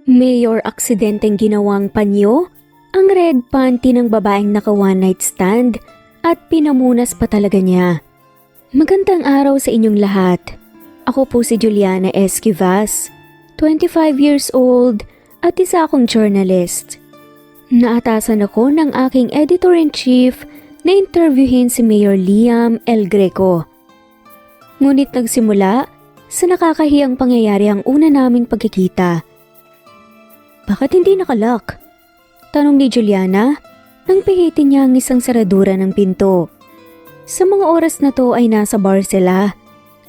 Mayor aksidenteng ginawang panyo ang red panty ng babaeng naka one night stand at pinamunas pa talaga niya. Magandang araw sa inyong lahat. Ako po si Juliana Esquivas, 25 years old at isa akong journalist. Naatasan ako ng aking editor-in-chief na interviewin si Mayor Liam El Greco. Ngunit nagsimula sa nakakahiyang pangyayari ang una naming pagkikita. Bakit hindi nakalock? Tanong ni Juliana nang pihitin niya ang isang saradura ng pinto. Sa mga oras na to ay nasa bar sila.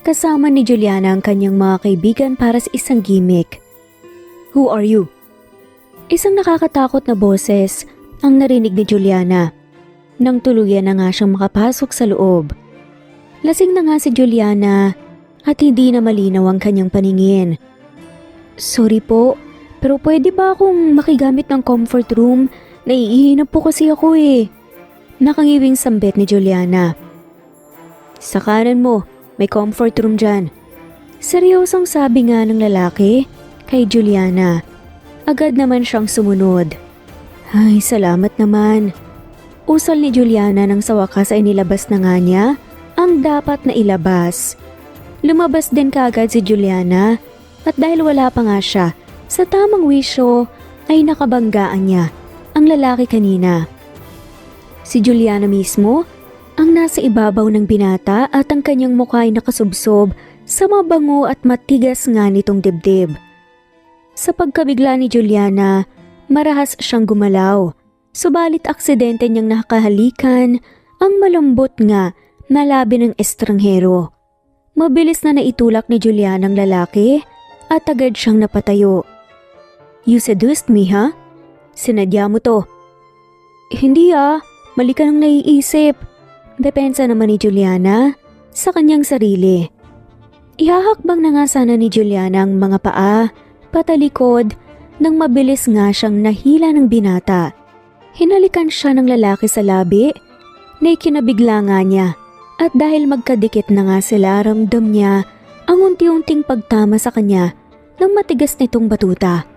Kasama ni Juliana ang kanyang mga kaibigan para sa isang gimmick. Who are you? Isang nakakatakot na boses ang narinig ni Juliana nang tuluyan na nga siyang makapasok sa loob. Lasing na nga si Juliana at hindi na malinaw ang kanyang paningin. Sorry po, pero pwede ba akong makigamit ng comfort room? Naiihinap po kasi ako eh. Nakangiwing sambit ni Juliana. Sa kanan mo, may comfort room dyan. Seryosong sabi nga ng lalaki kay Juliana. Agad naman siyang sumunod. Ay, salamat naman. Usal ni Juliana nang sa wakas ay nilabas na nga niya ang dapat na ilabas. Lumabas din kaagad si Juliana at dahil wala pa nga siya, sa tamang wisyo ay nakabanggaan niya ang lalaki kanina. Si Juliana mismo ang nasa ibabaw ng binata at ang kanyang mukha ay nakasubsob sa mabango at matigas nga nitong dibdib. Sa pagkabigla ni Juliana, marahas siyang gumalaw. Subalit aksidente niyang nakahalikan ang malambot nga na labi ng estranghero. Mabilis na naitulak ni Juliana ang lalaki at agad siyang napatayo. You seduced me, ha? Sinadya mo to. Hindi mali ka nang naiisip. Depensa naman ni Juliana sa kanyang sarili. Ihahakbang na nga sana ni Juliana ang mga paa patalikod nang mabilis nga siyang nahila ng binata. Hinalikan siya ng lalaki sa labi na ikinabigla nga niya at dahil magkadikit na nga sila ramdam niya ang unti-unting pagtama sa kanya ng matigas nitong batuta.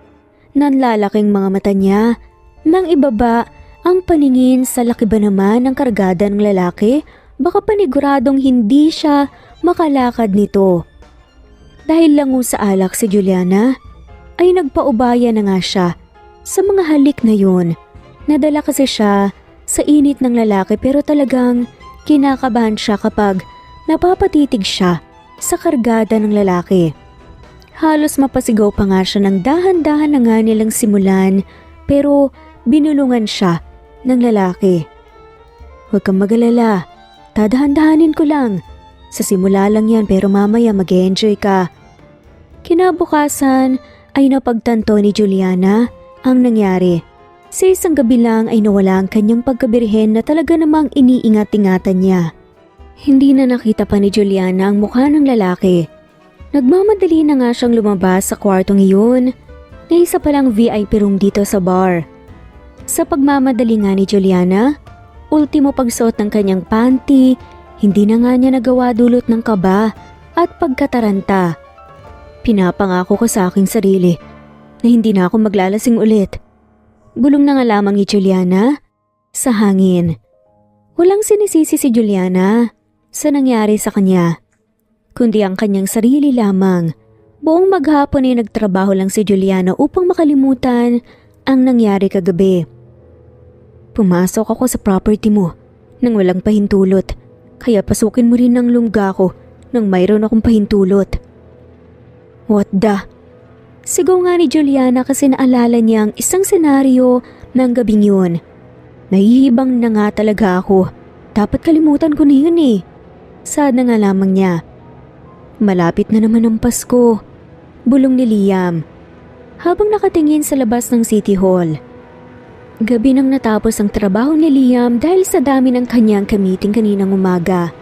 Nanlalaking mga mata niya nang ibaba ang paningin sa laki ba naman ng kargada ng lalaki, baka paniguradong hindi siya makalakad nito. Dahil lango sa alak si Juliana, ay nagpaubaya na nga siya sa mga halik na yun. Nadala kasi siya sa init ng lalaki pero talagang kinakabahan siya kapag napapatitig siya sa kargada ng lalaki. Halos mapasigaw pa nga siya ng dahan-dahan na nga nilang simulan pero binulungan siya ng lalaki. Huwag kang mag-alala, tadahan-dahanin ko lang. Sa simula lang yan pero mamaya mag-enjoy ka. Kinabukasan ay napagtanto ni Juliana ang nangyari. Sa isang gabi lang ay nawala ang kanyang pagkabirhen na talaga namang iniingat-ingatan niya. Hindi na nakita pa ni Juliana ang mukha ng lalaki. Nagmamadali na nga siyang lumabas sa kwartong iyon na isa palang VIP room dito sa bar. Sa pagmamadali nga ni Juliana, ultimo pagsuot ng kanyang panty, hindi na nga niya nagawa dulot ng kaba at pagkataranta. Pinapangako ko sa aking sarili na hindi na ako maglalasing ulit. Bulong na nga lamang ni Juliana sa hangin. Walang sinisisi si Juliana sa nangyari sa kanya, kundi ang kanyang sarili lamang. Buong maghapon ay nagtrabaho lang si Juliana upang makalimutan ang nangyari kagabi. Pumasok ako sa property mo nang walang pahintulot, kaya pasukin mo rin ng lungga ko nang mayroon akong pahintulot. What the? Sigaw nga ni Juliana kasi naalala niya ang isang senaryo ng gabing yun. Nahihibang na nga talaga ako. Dapat kalimutan ko na yun eh. Sad na nga lamang niya. Malapit na naman ang Pasko. Bulong ni Liam habang nakatingin sa labas ng City Hall. Gabi nang natapos ang trabaho ni Liam dahil sa dami ng kanyang kamiting kaninang umaga.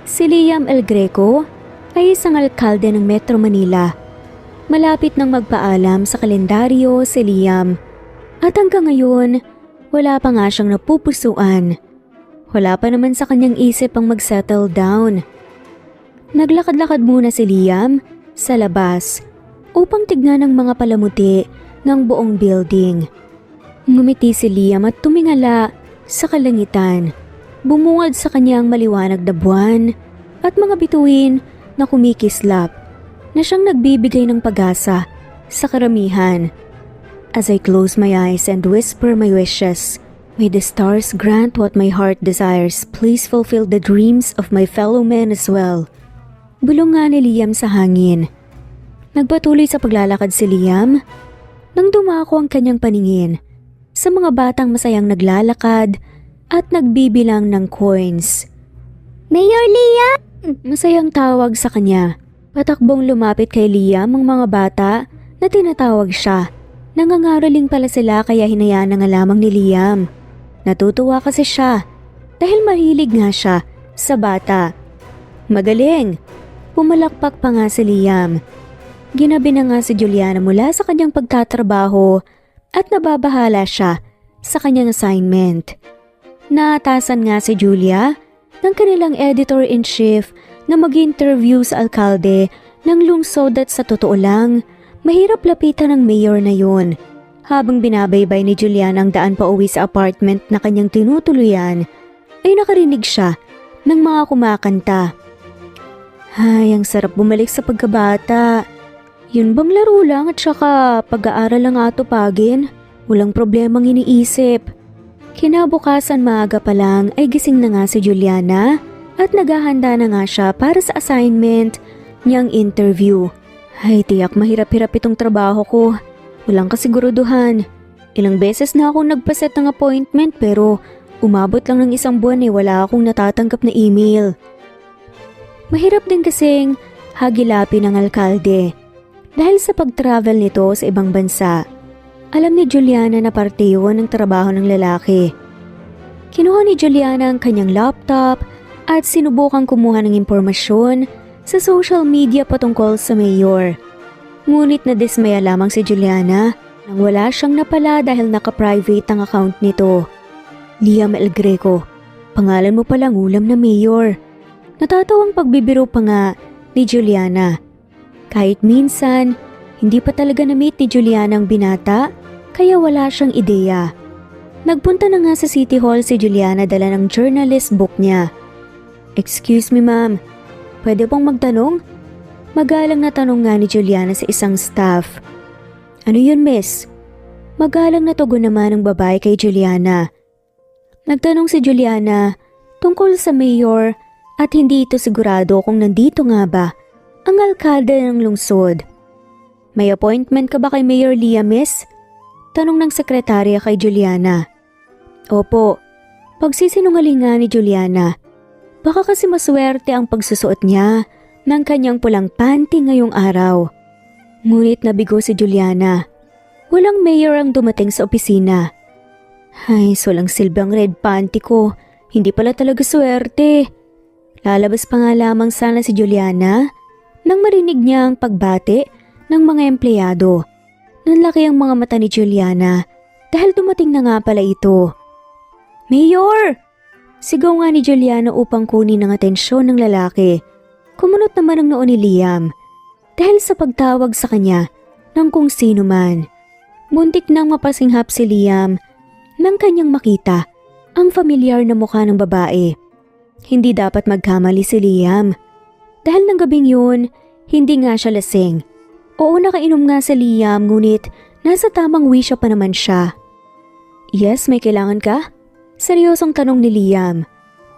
Si Liam El Greco ay isang alkalde ng Metro Manila. Malapit nang magpaalam sa kalendaryo si Liam at hanggang ngayon wala pa nga siyang napupusuan. Wala pa naman sa kanyang isip ang mag-settle down. Naglakad-lakad muna si Liam sa labas upang tignan ang mga palamuti ng buong building. Ngumiti si Liam at tumingala sa kalangitan. Bumungad sa kanyang maliwanag na buwan at mga bituin na kumikislap na siyang nagbibigay ng pag-asa sa karamihan. As I close my eyes and whisper my wishes, may the stars grant what my heart desires. Please fulfill the dreams of my fellow men as well. Bulong nga ni Liam sa hangin. Nagpatuloy sa paglalakad si Liam nang dumako ang kanyang paningin sa mga batang masayang naglalakad at nagbibilang ng coins. Mayor Liam! Masayang tawag sa kanya. Patakbong lumapit kay Liam ang mga bata na tinatawag siya. Nangangaraling pala sila kaya hinayaan na nga lamang ni Liam. Natutuwa kasi siya dahil mahilig nga siya sa bata. Magaling! Pumalakpak pa nga si Liam. Ginabi na nga si Juliana mula sa kanyang pagtatrabaho at nababahala siya sa kanyang assignment. Naatasan nga si Julia ng kanilang editor-in-chief na mag-interview sa alkalde ng lungsod at sa totoo lang, mahirap lapitan ng mayor na yun. Habang binabaybay ni Juliana ang daan pa uwi sa apartment na kanyang tinutuluyan, ay nakarinig siya ng mga kumakanta. Ay, ang sarap bumalik sa pagkabata. Yun bang laro lang at saka pag-aaral lang atupagin? Walang problemang iniisip. Kinabukasan maaga pa lang ay gising na nga si Juliana at naghahanda na nga siya para sa assignment niyang interview. Ay, tiyak mahirap-hirap itong trabaho ko. Walang kasiguruduhan. Ilang beses na akong nagpaset ng appointment pero umabot lang ng isang buwan wala akong natatanggap na email. Mahirap din kasing hagilapin ng alkalde. Dahil sa pag-travel nito sa ibang bansa, alam ni Juliana na parte yun ng trabaho ng lalaki. Kinuha ni Juliana ang kanyang laptop at sinubukang kumuha ng impormasyon sa social media patungkol sa mayor. Ngunit nadismaya lamang si Juliana nang wala siyang napala dahil naka-private ang account nito. Liam El Greco, pangalan mo palang ulam na mayor. Natatawang pagbibiro pa nga ni Juliana. Kahit minsan, hindi pa talaga na-meet ni Juliana ang binata, kaya wala siyang ideya. Nagpunta na nga sa City Hall si Juliana dala ng journalist book niya. Excuse me ma'am, pwede pong magtanong? Magalang na tanong nga ni Juliana sa isang staff. Ano yun miss? Magalang na tugon naman ng babae kay Juliana. Nagtanong si Juliana tungkol sa mayor at hindi ito sigurado kung nandito nga ba ang alkalde ng lungsod. May appointment ka ba kay Mayor Liam, miss? Tanong ng sekretarya kay Juliana. Opo, pagsisinungaling nga ni Juliana. Baka kasi maswerte ang pagsusuot niya ng kanyang pulang panty ngayong araw. Ngunit nabigo si Juliana. Walang mayor ang dumating sa opisina. Ay, walang silbang red panty ko. Hindi pala talaga swerte. Lalabas pa nga lamang sana si Juliana nang marinig niya ang pagbati ng mga empleyado. Nanlaki ang mga mata ni Juliana dahil dumating na nga pala ito. Mayor! Sigaw nga ni Juliana upang kunin ang atensyon ng lalaki. Kumunot naman ang noo ni Liam dahil sa pagtawag sa kanya ng kung sino man. Muntik nang mapasinghap si Liam nang kanyang makita ang familiar na mukha ng babae. Hindi dapat magkamali si Liam. Dahil ng gabing yun, hindi nga siya lasing. Oo, nakainom nga si Liam ngunit nasa tamang wisya pa naman siya. Yes, may kailangan ka? Seryosong tanong ni Liam.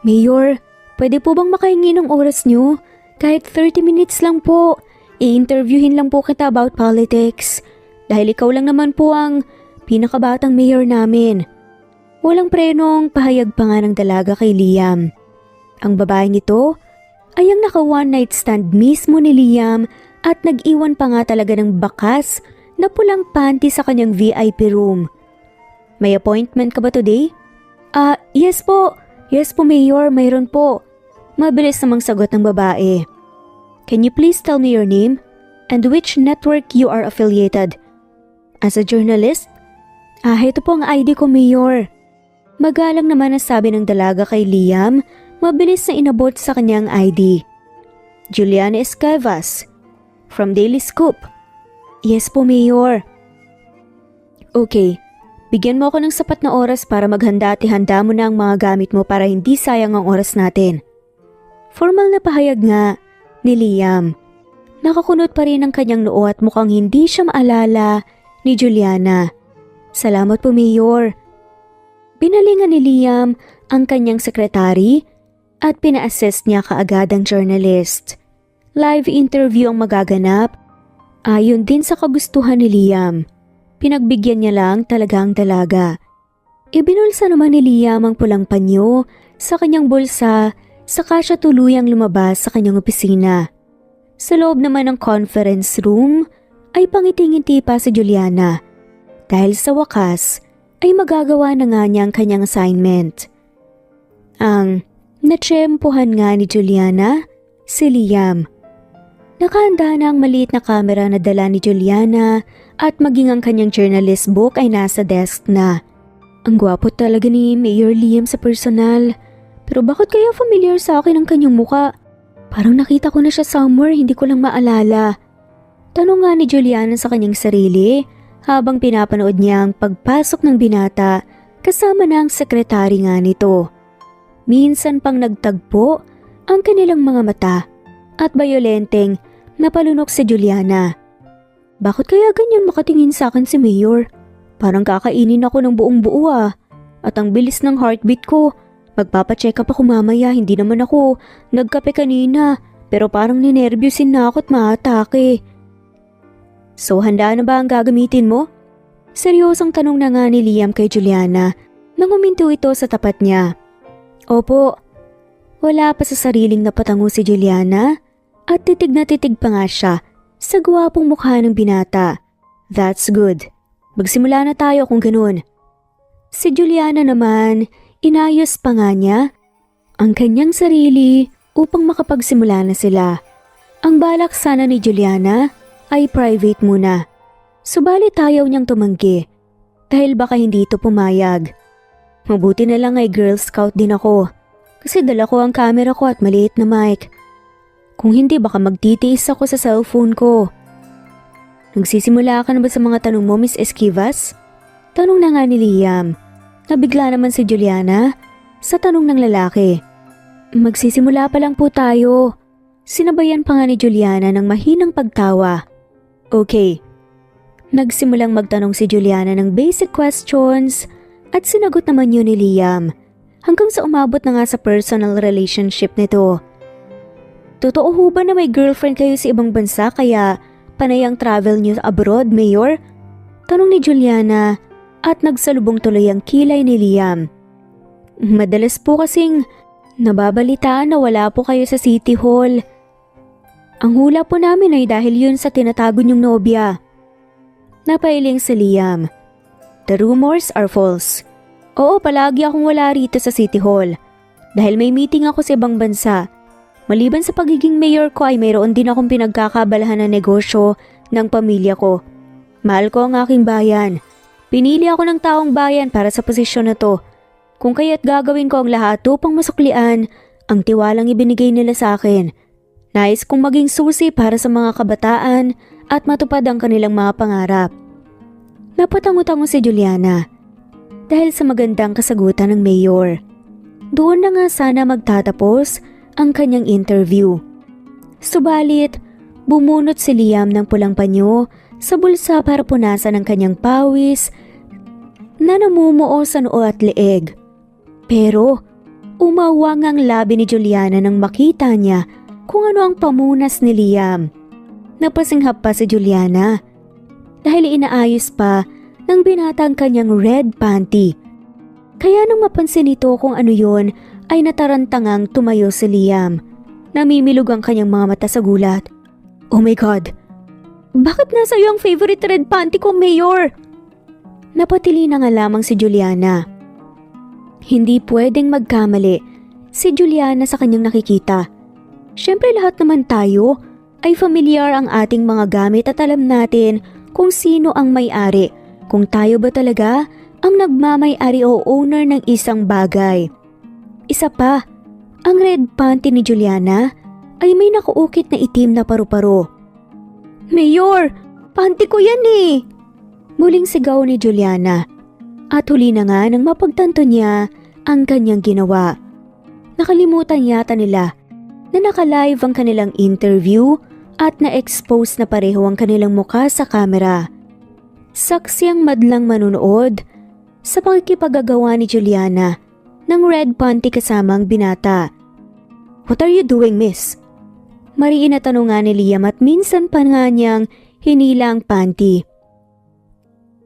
Mayor, pwede po bang makahingi ng oras niyo? Kahit 30 minutes lang po. I-interviewin lang po kita about politics. Dahil ikaw lang naman po ang pinakabatang mayor namin. Walang prenong pahayag pa nga ng dalaga kay Liam. Ang babaeng ito ay ang naka one night stand mismo ni Liam at nag-iwan pa nga talaga ng bakas na pulang panty sa kanyang VIP room. May appointment ka ba today? Yes po. Yes po Mayor, mayroon po. Mabilis namang sagot ng babae. Can you please tell me your name and which network you are affiliated? As a journalist? Ito po ang ID ko Mayor. Magalang naman ang sabi ng dalaga kay Liam. Mabilis na inabot sa kanyang ID. Juliana Escavas, from Daily Scoop. Yes po, Mayor. Okay, bigyan mo ako ng sapat na oras para maghanda at ihanda mo na ang mga gamit mo para hindi sayang ang oras natin. Formal na pahayag nga ni Liam. Nakakunot pa rin ang kanyang noo at mukhang hindi siya maalala ni Juliana. Salamat po, Mayor. Binalingan ni Liam ang kanyang sekretary at pina-assess niya kaagad ang journalist. Live interview ang magaganap. Ayon din sa kagustuhan ni Liam. Pinagbigyan niya lang talaga ang dalaga. Ibinulsa naman ni Liam ang pulang panyo sa kanyang bulsa saka siya tuluyang lumabas sa kanyang opisina. Sa loob naman ng conference room ay pangiting-ngiti pa si Juliana dahil sa wakas ay magagawa na nga niya ang kanyang assignment. Ang natsyempohan nga ni Juliana, si Liam. Nakahanda na ang maliit na kamera na dala ni Juliana at maging ang kanyang journalist book ay nasa desk na. Ang gwapo talaga ni Mayor Liam sa personal. Pero bakit kaya familiar sa akin ang kanyang muka? Parang nakita ko na siya somewhere, hindi ko lang maalala. Tanong nga ni Juliana sa kanyang sarili habang pinapanood niya ang pagpasok ng binata kasama na ang sekretary nga nito. Minsan pang nagtagpo ang kanilang mga mata at bayolenteng napalunok si Juliana. Bakit kaya ganyan makatingin sa akin si Mayor? Parang kakainin ako ng buong buo ah. At ang bilis ng heartbeat ko. Magpapacheck up ako mamaya, hindi naman ako nagkape kanina pero parang ninervyusin na ako at maatake. So handa na ba ang gagamitin mo? Seryosong tanong na nga ni Liam kay Juliana nang huminto ito sa tapat niya. Opo. Wala pa sa sariling napatango si Juliana at titig na titig pa nga siya sa gwapong mukha ng binata. That's good. Magsimula na tayo kung ganun. Si Juliana naman, inayos pa nga niya ang kanyang sarili upang makapagsimula na sila. Ang balak sana ni Juliana ay private muna. Subalit ayaw niyang tumanggi dahil baka hindi ito pumayag. Mabuti na lang ay Girl Scout din ako kasi dala ko ang camera ko at maliit na mic. Kung hindi baka magtitiis ako sa cellphone ko. Nagsisimula ka na ba sa mga tanong mo, Miss Esquivas? Tanong na nga ni Liam. Nabigla naman si Juliana sa tanong ng lalaki. Magsisimula pa lang po tayo. Sinabayan pa nga ni Juliana ng mahinang pagtawa. Okay. Nagsimulang magtanong si Juliana ng basic questions at sinagot naman yun ni Liam hanggang sa umabot na nga sa personal relationship nito. Totoo ho ba na may girlfriend kayo sa ibang bansa kaya panay ang travel niyo abroad, Mayor? Tanong ni Juliana at nagsalubong tuloy ang kilay ni Liam. Madalas po kasing nababalitaan na wala po kayo sa City Hall. Ang hula po namin ay dahil yun sa tinatago niyong nobya. Napailing si Liam. The rumors are false. Oo, palagi akong wala rito sa City Hall. Dahil may meeting ako sa ibang bansa. Maliban sa pagiging mayor ko ay mayroon din akong pinagkakabalahan na negosyo ng pamilya ko. Mahal ko ang aking bayan. Pinili ako ng taong bayan para sa posisyon na to. Kung kaya't gagawin ko ang lahat upang masuklian ang tiwalang ibinigay nila sa akin. Nais kong maging susi para sa mga kabataan at matupad ang kanilang mga pangarap. Napatango-tango si Juliana dahil sa magandang kasagutan ng mayor. Doon na nga sana magtatapos ang kanyang interview. Subalit, bumunot si Liam ng pulang panyo sa bulsa para punasan ang kanyang pawis na namumuo sa noo at leeg. Pero, umawang ang labi ni Juliana nang makita niya kung ano ang pamunas ni Liam. Napasinghap pa si Juliana dahil inaayos pa ng binata ang kanyang red panty. Kaya nang mapansin ito kung ano yon ay natarantangang tumayo si Liam. Namimilog ang kanyang mga mata sa gulat. Oh my God! Bakit nasa iyo ang favorite red panty ko, Mayor? Napatili na nga lamang si Juliana. Hindi pwedeng magkamali si Juliana sa kanyang nakikita. Siyempre lahat naman tayo ay familiar ang ating mga gamit at alam natin kung sino ang may-ari, kung tayo ba talaga ang nagmamay-ari o owner ng isang bagay. Isa pa, ang red panty ni Juliana ay may nakuukit na itim na paru-paro. Mayor, panty ko yan eh! Muling sigaw ni Juliana. At huli na nga nang mapagtanto niya ang kanyang ginawa. Nakalimutan yata nila na naka-live ang kanilang interview at na-expose na pareho ang kanilang mukha sa kamera. Saksi ang madlang manunood sa pakikipagagawa ni Juliana ng red panty kasama ang binata. "What are you doing, miss?" Mariin na tanong nga ni Liam at minsan pa nga niyang hinila ang panty.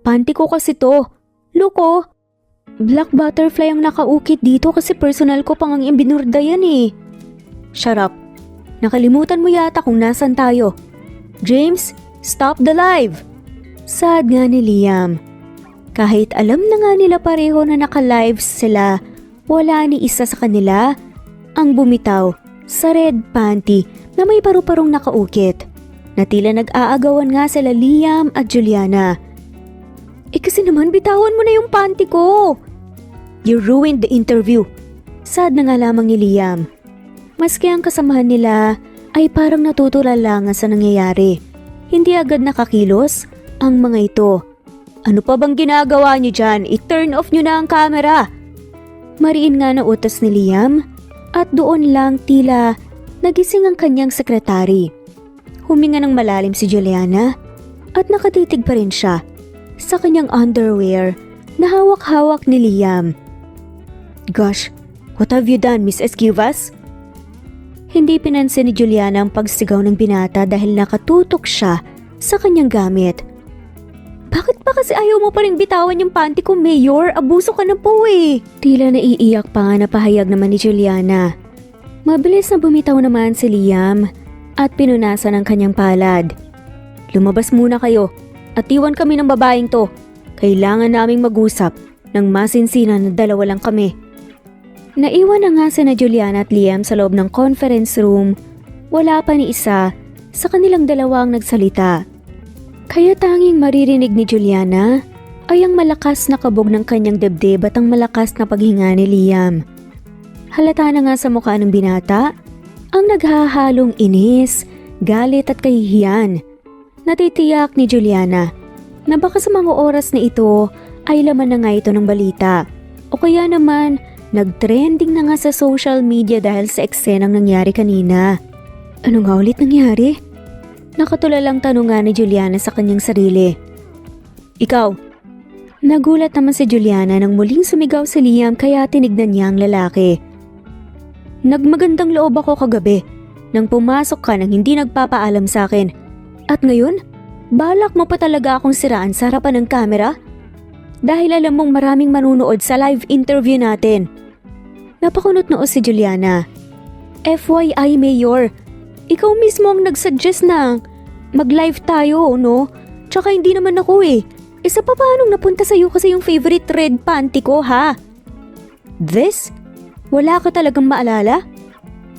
"Panty ko kasi to. Look oh. Black butterfly ang nakaukit dito kasi personal ko pang ang ibinurda yan eh." "Shut up. Nakalimutan mo yata kung nasan tayo. James, stop the live!" Saad nga ni Liam. Kahit alam na nga nila pareho na naka-live sila, wala ni isa sa kanila ang bumitaw sa red panty na may paru-parong nakaukit. Na tila nag-aagawan nga sila Liam at Juliana. Kasi naman bitawan mo na yung panty ko." "You ruined the interview." Sad na nga lamang ni Liam. Maski ang kasamahan nila ay parang natutulala nga sa nangyayari. Hindi agad nakakilos ang mga ito. "Ano pa bang ginagawa niyo dyan? I-turn off niyo na ang camera." Mariin nga na utos ni Liam at doon lang tila nagising ang kanyang sekretary. Huminga ng malalim si Juliana at nakatitig pa rin siya sa kanyang underwear na hawak-hawak ni Liam. "Gosh, what have you done, Miss Esquivas?" Hindi pinansin ni Juliana ang pagsigaw ng binata dahil nakatutok siya sa kanyang gamit. "Bakit pa kasi ayaw mo pa rin bitawan yung panty ko, Mayor? Abuso ka na po eh." Tila naiiyak pa nga na pahayag naman ni Juliana. Mabilis na bumitaw naman si Liam at pinunasan ang kanyang palad. "Lumabas muna kayo at iwan kami ng babaeng to. Kailangan naming mag-usap ng masinsinan na dalawa lang kami." Naiwan na nga sina Juliana at Liam sa loob ng conference room. Wala pa ni isa sa kanilang dalawang nagsalita. Kaya tanging maririnig ni Juliana ay ang malakas na kabog ng kanyang dibdib at ang malakas na paghinga ni Liam. Halata na nga sa mukha ng binata ang naghahalong inis, galit at kahihiyan. Natitiyak ni Juliana na baka sa mga oras na ito ay laman na nga ito ng balita o kaya naman nag-trending na nga sa social media dahil sa eksenang nangyari kanina. Ano nga ulit nangyari? Nakatulalang tanong nga ni Juliana sa kanyang sarili. "Ikaw?" Nagulat naman si Juliana nang muling sumigaw si Liam kaya tinignan niya ang lalaki. "Nagmagandang loob ako kagabi nang pumasok ka nang hindi nagpapaalam sa akin. At ngayon, balak mo pa talaga akong siraan sa harapan ng kamera? Dahil alam mong maraming manunood sa live interview natin." Napakunot noo si Juliana. "FYI, Mayor, ikaw mismo ang nagsuggest na mag-live tayo, no? Tsaka hindi naman ako eh. Isa pa paanong napunta sa'yo kasi yung favorite red panty ko, ha?" "This? Wala ka talagang maalala?"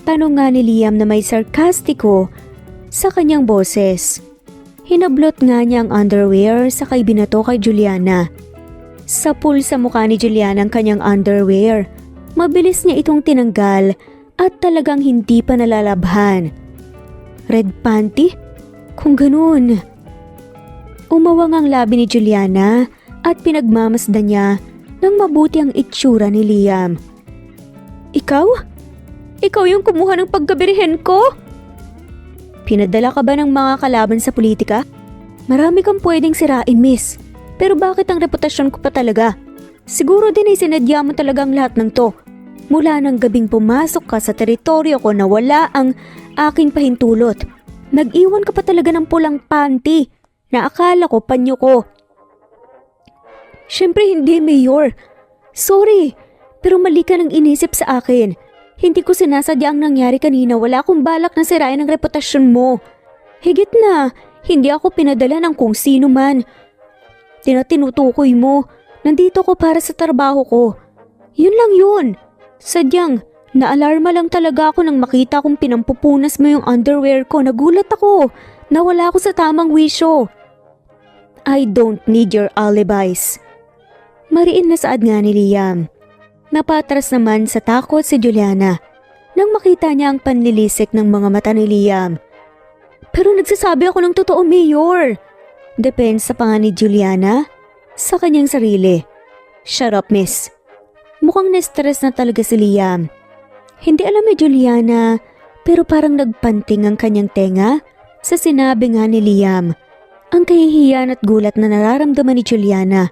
Tanong nga ni Liam na may sarkastiko sa kanyang boses. Hinablot nga niya ang underwear sa binato kay Juliana. Sapul sa mukha ni Juliana ang kanyang underwear. Mabilis niya itong tinanggal at talagang hindi pa nalalabhan. Red panty? Kung ganun. Umawang ang labi ni Juliana at pinagmamasdan niya ng mabuti ang itsura ni Liam. "Ikaw? Ikaw yung kumuha ng pagkabirihen ko? Pinadala ka ba ng mga kalaban sa politika? Marami kang pwedeng sirain, miss. Pero bakit ang reputasyon ko pa talaga? Siguro din ay sinadya mo talagang lahat ng to. Mula ng gabing pumasok ka sa teritoryo ko na wala ang aking pahintulot. Nag-iwan ka pa talaga ng pulang panty na akala ko panyo ko." "Siyempre hindi, Mayor. Sorry, pero mali ka nang inisip sa akin. Hindi ko sinasadya ang nangyari kanina. Wala akong balak na sirain ang reputasyon mo. Higit na, hindi ako pinadala ng kung sino man. Tinutukoy mo, nandito ko para sa trabaho ko. Yun lang yun. Sadyang, naalarma lang talaga ako nang makita kong pinampupunas mo yung underwear ko. Nagulat ako. Nawala ako sa tamang wisyo." "I don't need your alibis." Mariin na saad nga ni Liam. Napatras naman sa takot si Juliana nang makita niya ang panlilisik ng mga mata ni Liam. "Pero nagsasabi ako ng totoo, Mayor. Depensa pa nga ni Juliana sa kanyang sarili. Shut up, miss. Mukhang na-stress na talaga si Liam. Hindi alam ni Juliana pero parang nagpanting ang kanyang tenga sa sinabi nga ni Liam. Ang kahihiyan at gulat na nararamdaman ni Juliana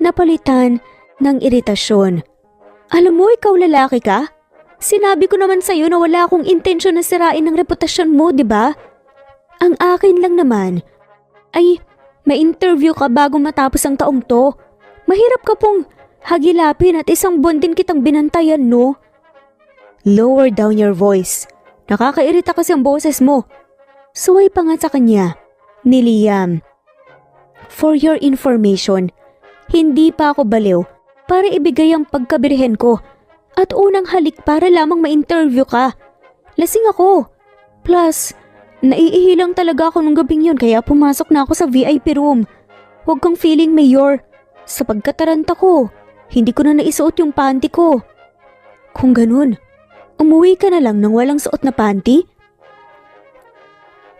napalitan ng iritasyon. Alam mo, ikaw lalaki ka? Sinabi ko naman sa'yo na wala akong intensyon na sirain ang reputasyon mo, di ba? Ang akin lang naman ay may interview ka bago matapos ang taong to. Mahirap ka pong hagilapin at isang buwan din kitang binantayan, no? Lower down your voice. Nakakairita kasi ang boses mo. Suway pa nga sa kanya ni Liam. For your information, hindi pa ako baliw para ibigay ang pagkabirhen ko at unang halik para lamang ma-interview ka. Lasing ako. Plus, naiihilang talaga ako nung gabing yun kaya pumasok na ako sa VIP room. Huwag kang feeling, Mayor. Sa pagkataranta ko, hindi ko na naisuot yung panty ko. Kung ganun, umuwi ka na lang nang walang suot na panty?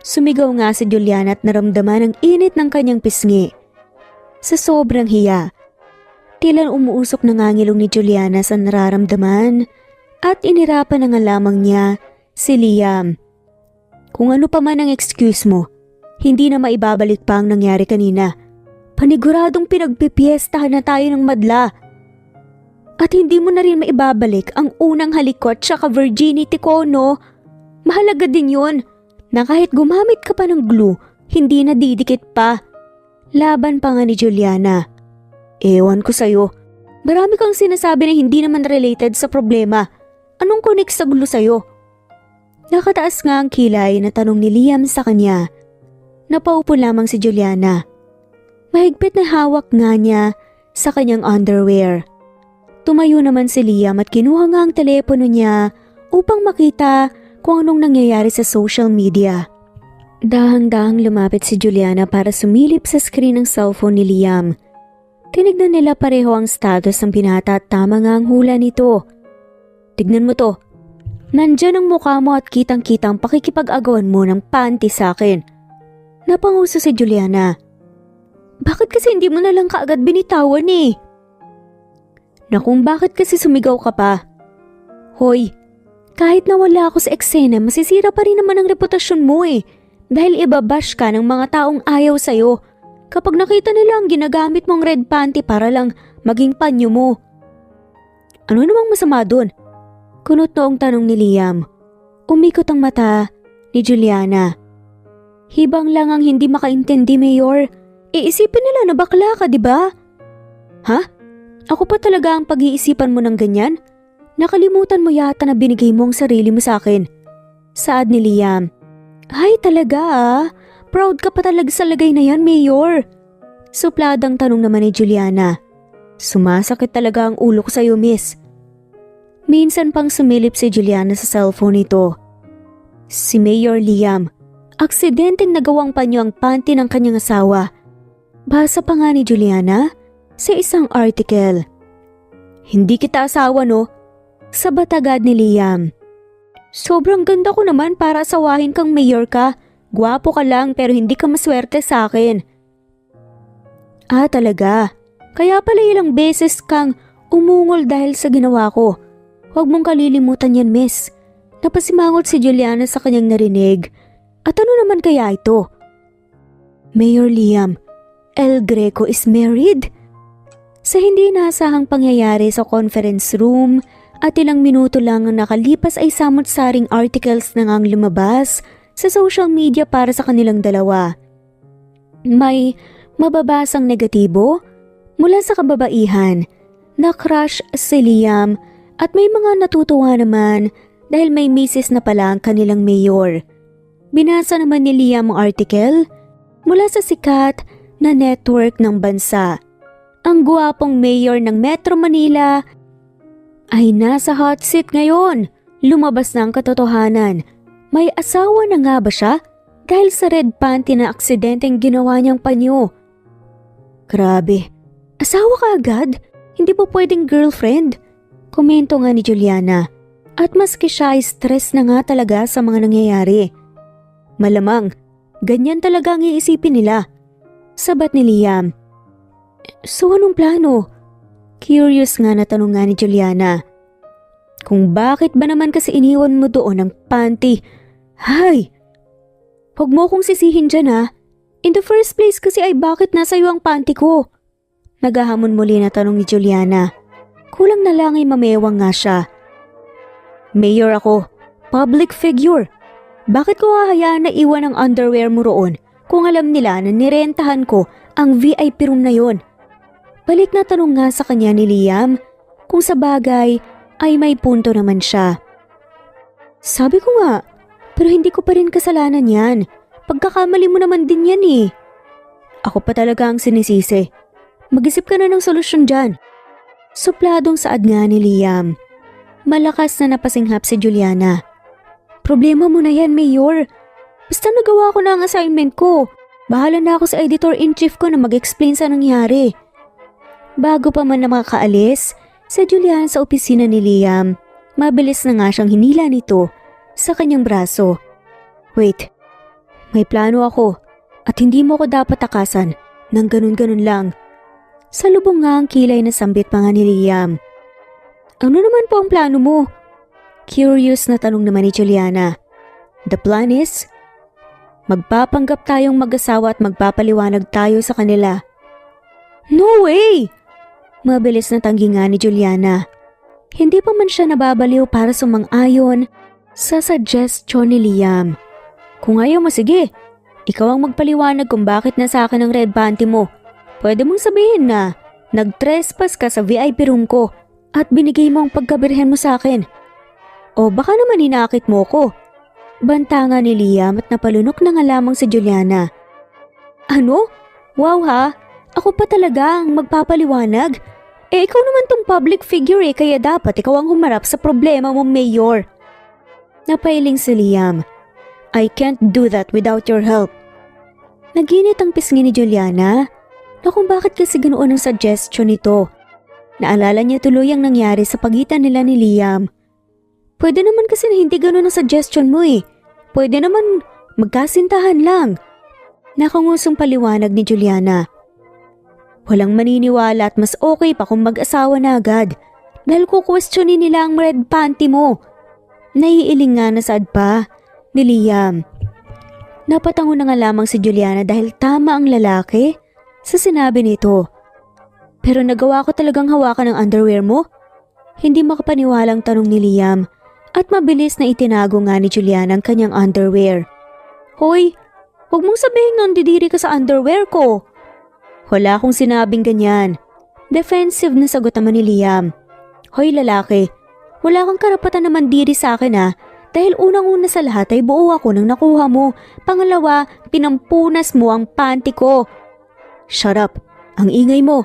Sumigaw nga si Juliana at naramdaman ang init ng kanyang pisngi. Sa sobrang hiya, tila umuusok na ngangilong ni Juliana sa nararamdaman at inirapan na nga lamang niya si Liam. Kung ano pa man ang excuse mo, hindi na maibabalik pa ang nangyari kanina. Paniguradong pinagpipiestahan na tayo ng madla. At hindi mo na rin maibabalik ang unang halik ko at saka virginity ko, no? Mahalaga din yun na kahit gumamit ka pa ng glue, hindi na didikit pa. Laban pa nga ni Juliana. Ewan ko sa'yo. Marami kang sinasabi na hindi naman related sa problema. Anong connect sa glue sa'yo? Nakataas nga ang kilay na tanong ni Liam sa kanya. Napaupo lamang si Juliana. Mahigpit na hawak nga niya sa kanyang underwear. Tumayo naman si Liam at kinuha nga ang telepono niya upang makita kung anong nangyayari sa social media. Dahang-dahang lumapit si Juliana para sumilip sa screen ng cellphone ni Liam. Tinignan nila pareho ang status ng binata at tama nga ang hula nito. Tignan mo to. Nandyan ang mukha mo at kitang-kitang pakikipag-agawan mo ng panty sa akin. Napanguso si Juliana. Bakit kasi hindi mo na lang kaagad binitawan eh? Nakung bakit kasi sumigaw ka pa? Hoy, kahit nawala ako sa eksena, masisira pa rin naman ang reputasyon mo eh. Dahil ibabash ka ng mga taong ayaw sa'yo. Kapag nakita nila ang ginagamit mong red panty para lang maging panyo mo. Ano namang masama dun? Kunot noong tanong ni Liam. Umikot ang mata ni Juliana. Hibang lang ang hindi makaintindi, Mayor. Iisipin nila na bakla ka, di ba? Ha? Ako pa talaga ang pag-iisipan mo ng ganyan? Nakalimutan mo yata na binigay mo ang sarili mo sa akin. Saad ni Liam. Ay talaga ah. Proud ka pa talaga sa lagay na yan, Mayor. Supladang tanong naman ni Juliana. Sumasakit talaga ang ulo ko sa'yo, miss. Minsan pang sumilip si Juliana sa cellphone nito. Si Mayor Liam, aksidenteng nagawang panyo ang panty ng kanyang asawa. Basa pa nga ni Juliana sa isang article. Hindi kita asawa, no? Sabat agad ni Liam. Sobrang ganda ko naman para asawahin kang mayor ka. Gwapo ka lang pero hindi ka maswerte sa akin. Ah, talaga? Kaya pala ilang beses kang umungol dahil sa ginawa ko. Huwag mong kalilimutan yan, miss. Napasimangot si Juliana sa kanyang narinig. At ano naman kaya ito? Mayor Liam, El Greco is married? Sa hindi inaasahang pangyayari sa conference room at ilang minuto lang ang nakalipas ay samot-saring articles na ngang lumabas sa social media para sa kanilang dalawa. May mababasang negatibo mula sa kababaihan na crush si Liam at may mga natutuwa naman dahil may misis na pala ang kanilang mayor. Binasa naman ni Liam ang article mula sa sikat na network ng bansa. Ang guwapong mayor ng Metro Manila ay nasa hot seat ngayon. Lumabas na ang katotohanan. May asawa na nga ba siya dahil sa red panty na aksidenteng ginawa niyang panyo? Grabe, asawa ka agad? Hindi ba pwedeng girlfriend? Komento nga ni Juliana. At maski siya ay stress na nga talaga sa mga nangyayari. Malamang, ganyan talaga ang iisipin nila. Sabat ni Liam. So anong plano? Curious nga na tanong nga ni Juliana. Kung bakit ba naman kasi iniwan mo doon ang panty? Hay! Huwag mo kong sisihin dyan ha. In the first place kasi ay bakit nasa iyo ang panty ko? Nagahamon muli na tanong ni Juliana. Kulang na lang ay mamewang nga siya. Mayor ako. Public figure. Bakit ko hahayaan na iwan ang underwear mo roon kung alam nila na nirentahan ko ang VIP room na yon? Balik na tanong nga sa kanya ni Liam kung sa bagay ay may punto naman siya. Sabi ko nga, pero hindi ko pa rin kasalanan yan. Pagkakamali mo naman din yan eh. Ako pa talaga ang sinisisi. Mag-isip ka na ng solusyon dyan. Supladong saad nga ni Liam. Malakas na napasinghap si Juliana. Problema mo na yan, Mayor. Basta nagawa ko na ang assignment ko. Bahala na ako sa editor-in-chief ko na mag-explain sa nangyari. Bago pa man na makakaalis, sa Juliana sa opisina ni Liam, mabilis na nga siyang hinila nito sa kanyang braso. Wait, may plano ako at hindi mo ko dapat takasan ng ganun-ganun lang. Sa lubong nga ang kilay na sambit pa nga ni Liam. Ano naman po ang plano mo? Curious na tanong naman ni Juliana. The plan is, magpapanggap tayong mag-asawa at magpapaliwanag tayo sa kanila. No way! Mabilis na tanggi nga ni Juliana. Hindi pa man siya nababaliw para sumang-ayon sa suggestion ni Liam. Kung ayaw mo sige, ikaw ang magpaliwanag kung bakit nasa akin ang red panty mo. Pwede mong sabihin na nag-trespass ka sa VIP room ko at binigay mo ang pagkabirhen mo sa akin. O baka naman hinakit mo ko. Banta nga ni Liam at napalunok na nga lamang si Juliana. Ano? Wow ha? Ako pa talaga ang magpapaliwanag? Ikaw naman tong public figure kaya dapat ikaw ang humarap sa problema mo, Mayor. Napailing si Liam. I can't do that without your help. Naginit ang pisngi ni Juliana na kung bakit kasi ganoon ang suggestion nito. Naalala niya tuloy ang nangyari sa pagitan nila ni Liam. Pwede naman kasi na hindi ganoon ang suggestion mo eh. Pwede naman magkasintahan lang. Nakangusong paliwanag ni Juliana. Walang maniniwala at mas okay pa kung mag-asawa na agad dahil kukwestiyonin nila ang red panty mo. Naiiling nga na saad pa ni Liam. Napatango na nga lamang si Juliana dahil tama ang lalaki sa sinabi nito. Pero nagawa ko talagang hawakan ang underwear mo? Hindi makapaniwalang tanong ni Liam at mabilis na itinago nga ni Juliana ang kanyang underwear. Hoy, huwag mong sabihin nandidiri ka sa underwear ko. Wala akong sinabing ganyan. Defensive na sagot naman ni Liam. Hoy lalaki, wala kang karapatan na mandiri sa akin ha. Dahil unang-una sa lahat ay buo ako nang nakuha mo. Pangalawa, pinampunas mo ang panty ko. Shut up, ang ingay mo.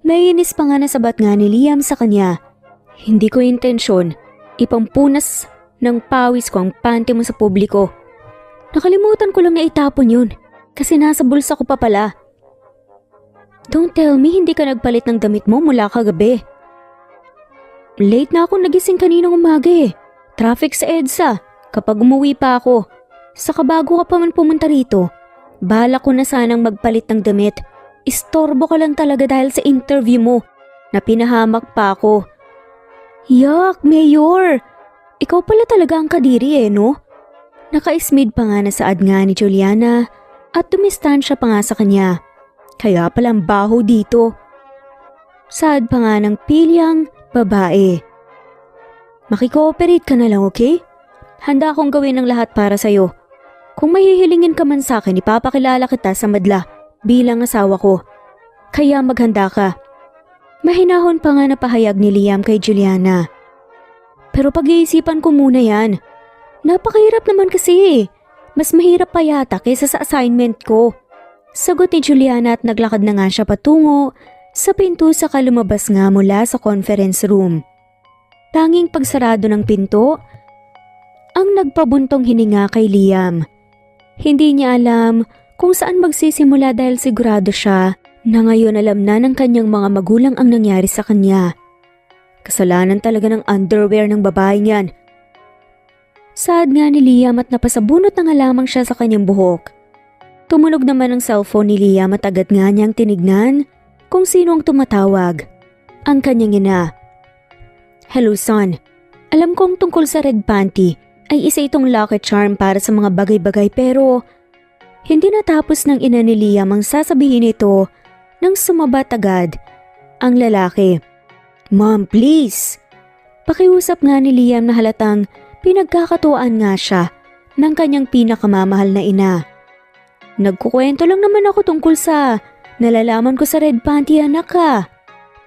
Naiinis pa nga nasabat nga ni Liam sa kanya. Hindi ko intensyon, ipampunas ng pawis ko ang panty mo sa publiko. Nakalimutan ko lang na itapon yun, kasi nasa bulsa ko pa pala. Don't tell me hindi ka nagpalit ng damit mo mula kagabi. Late na akong nagising kaninang umaga eh. Traffic sa EDSA kapag umuwi pa ako. Saka bago ka pa man pumunta rito, bala ko na sanang magpalit ng damit. Istorbo ka lang talaga dahil sa interview mo na pinahamak pa ako. Yak, Mayor! Ikaw pala talaga ang kadiri no? Naka-ismid pa nga na saad nga ni Juliana at dumistansya pa nga sa kanya. Kaya palang baho dito. Saad pa nga ng pilyang babae. Makikooperate ka na lang, okay? Handa akong gawin ang lahat para sa'yo. Kung mahihilingin ka man sa akin, ipapakilala kita sa madla bilang asawa ko. Kaya maghanda ka. Mahinahon pa nga na pahayag ni Liam kay Juliana. Pero pag-iisipan ko muna yan. Napakahirap naman kasi. Mas mahirap pa yata kaysa sa assignment ko. Sagot ni Juliana at naglakad na nga siya patungo sa pinto saka lumabas nga mula sa conference room. Tanging pagsarado ng pinto, ang nagpabuntong hininga kay Liam. Hindi niya alam kung saan magsisimula dahil sigurado siya na ngayon alam na ng kanyang mga magulang ang nangyari sa kanya. Kasalanan talaga ng underwear ng babae niyan. Saad nga ni Liam at napasabunot na nga lamang siya sa kanyang buhok. Tumunog naman ang cellphone ni Liam at agad nga niyang tinignan kung sino ang tumatawag. Ang kanyang ina. Hello son, alam kong tungkol sa red panty ay isa itong lucky charm para sa mga bagay-bagay pero hindi natapos ng ina ni Liam ang sasabihin ito nang sumabat agad ang lalaki. Mom, please! Pakiusap nga ni Liam na halatang pinagkakatuwaan nga siya ng kanyang pinakamamahal na ina. Nagkukwento lang naman ako tungkol sa nalalaman ko sa red panty anak ka.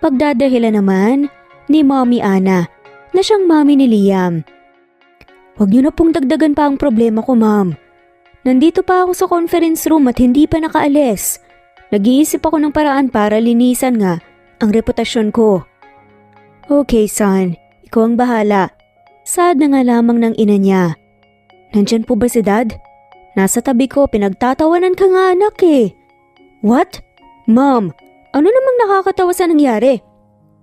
Pagdadahilan naman ni Mommy Ana na siyang mommy ni Liam. Huwag niyo na pong dagdagan pa ang problema ko, ma'am. Nandito pa ako sa conference room at hindi pa nakaalis. Nag-iisip ako ng paraan para linisan nga ang reputasyon ko. Okay, son. Ikaw ang bahala. Sad na nga lamang ng ina niya. Nandyan po ba si Dad? Nasa tabi ko, pinagtatawanan ka nga anak eh. What? Mom, ano namang nakakatawa sa nangyari?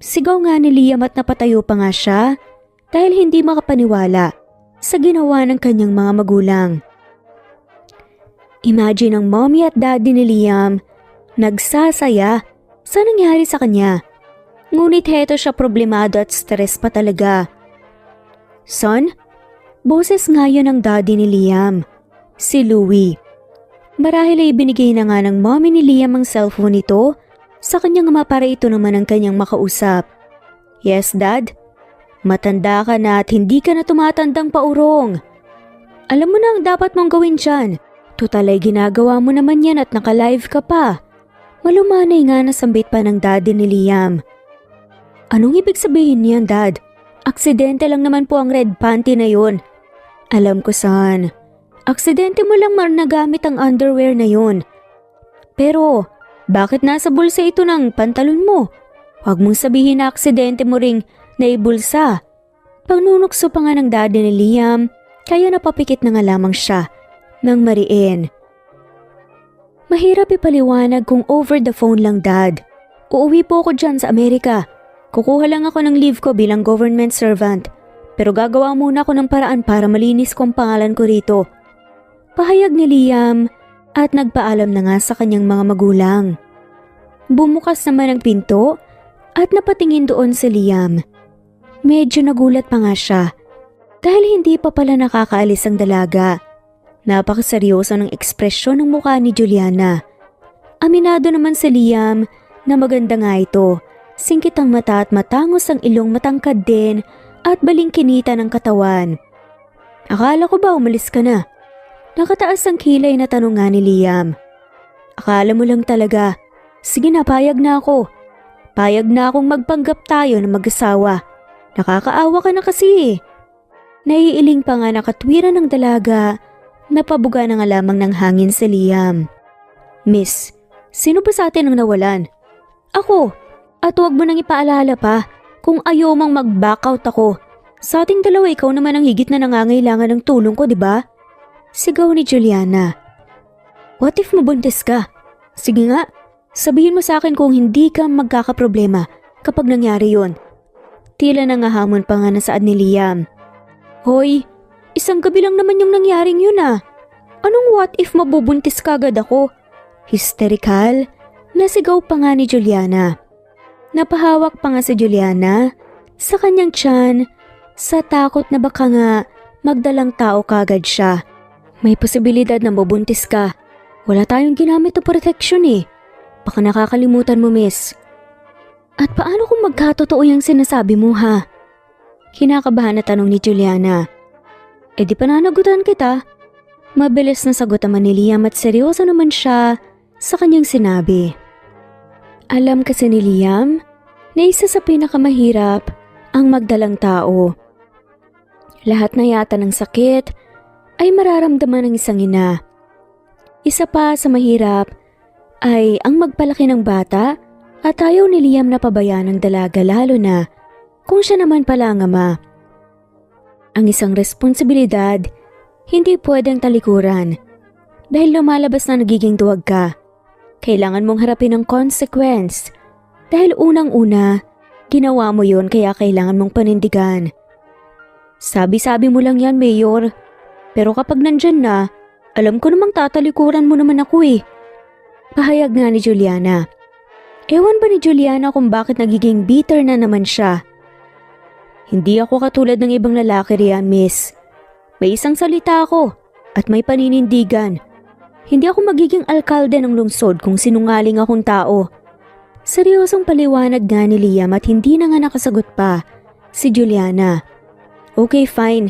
Sigaw nga ni Liam at napatayo pa nga siya dahil hindi makapaniwala sa ginawa ng kanyang mga magulang. Imagine ang mommy at daddy ni Liam nagsasaya sa nangyari sa kanya. Ngunit heto siya problemado at stress pa talaga. Son, boses nga yun ng daddy ni Liam, si Louie. Marahil ay binigay na nga ng mommy ni Liam ang cellphone nito sa kanyang ama para ito naman ang kanyang makausap. Yes, Dad? Matanda ka na at hindi ka na tumatandang paurong. Alam mo na ang dapat mong gawin dyan. Tutal ay ginagawa mo naman yan at naka-live ka pa. Malumanay nga na sambit pa ng daddy ni Liam. Anong ibig sabihin niyan, Dad? Aksidente lang naman po ang red panty na yun. Alam ko, son. Aksidente mo lang nagamit ang underwear na yun. Pero, bakit nasa bulsa ito ng pantalon mo? Huwag mong sabihin na aksidente mo ring naibulsa. Pangnunukso pa nga ng daddy ni Liam, kaya napapikit na nga lamang siya ng mariin. Mahirap ipaliwanag kung over the phone lang, Dad. Uuwi po ako dyan sa Amerika. Kukuha lang ako ng leave ko bilang government servant. Pero gagawa muna ako ng paraan para malinis ko ang pangalan ko rito. Pahayag ni Liam at nagpaalam na nga sa kanyang mga magulang. Bumukas naman ang pinto at napatingin doon si Liam. Medyo nagulat pa nga siya dahil hindi pa pala nakakaalis ang dalaga. Napakaseryoso ng ekspresyon ng mukha ni Juliana. Aminado naman si Liam na maganda nga ito. Singkit ang mata at matangos ang ilong, matangkad din at balingkinita ng katawan. Akala ko ba umalis ka na? Nakataas ang kilay na tanong nga ni Liam. Akala mo lang talaga. Sige na, payag na ako. Payag na akong magpanggap tayo na mag-asawa. Nakakaawa ka na kasi. Naiiling pa nga nakatwiran ng dalaga. Napabuga na nga lamang ng hangin si Liam. Miss, sino ba sa atin ang nawalan? Ako. At huwag mo nang ipaalala pa kung ayaw mong mag-back out ako. Sa ating dalawa ikaw naman ang higit na nangangailangan ng tulong ko, di ba? Sigaw ni Juliana. What if mabuntis ka? Sige nga, sabihin mo sa akin kung hindi ka magkakaproblema kapag nangyari yon. Tila nangahamon pa nga na saad ni Liam. Hoy, isang gabi lang naman yung nangyaring yun ah. Anong what if mabubuntis ka agad ako? Hysterical? Nasigaw pa nga ni Juliana. Napahawak pa nga si Juliana sa kanyang tiyan sa takot na baka nga magdalang tao kagad siya. May posibilidad na mabuntis ka. Wala tayong ginamit na protection eh. Baka nakakalimutan mo, miss. At paano kung magkatotoo yung sinasabi mo ha? Kinakabahan na tanong ni Juliana. Eh di pananagutan kita. Mabilis na sagot naman ni Liam at seryoso naman siya sa kanyang sinabi. Alam kasi ni Liam na isa sa pinakamahirap ang magdalang tao. Lahat na yata ng sakit ay mararamdaman ng isang ina. Isa pa sa mahirap ay ang magpalaki ng bata at ayaw ni Liam na pabayaan ng dalaga lalo na kung siya naman pala ang ama. Ang isang responsibilidad hindi pwedeng talikuran dahil lumalabas na nagiging duwag ka. Kailangan mong harapin ang consequence dahil unang-una ginawa mo yon kaya kailangan mong panindigan. Sabi-sabi mo lang yan, Mayor. Pero kapag nandyan na, Alam ko namang tatalikuran mo naman ako eh. Pahayag nga ni Juliana. Ewan ba ni Juliana kung bakit nagiging bitter na naman siya? Hindi ako katulad ng ibang lalaki riyan, miss. May isang salita ako at may paninindigan. Hindi ako magiging alkalde ng lungsod kung sinungaling akong tao. Seryosong paliwanag nga ni Liam at hindi na nga nakasagot pa si Juliana. Okay, fine.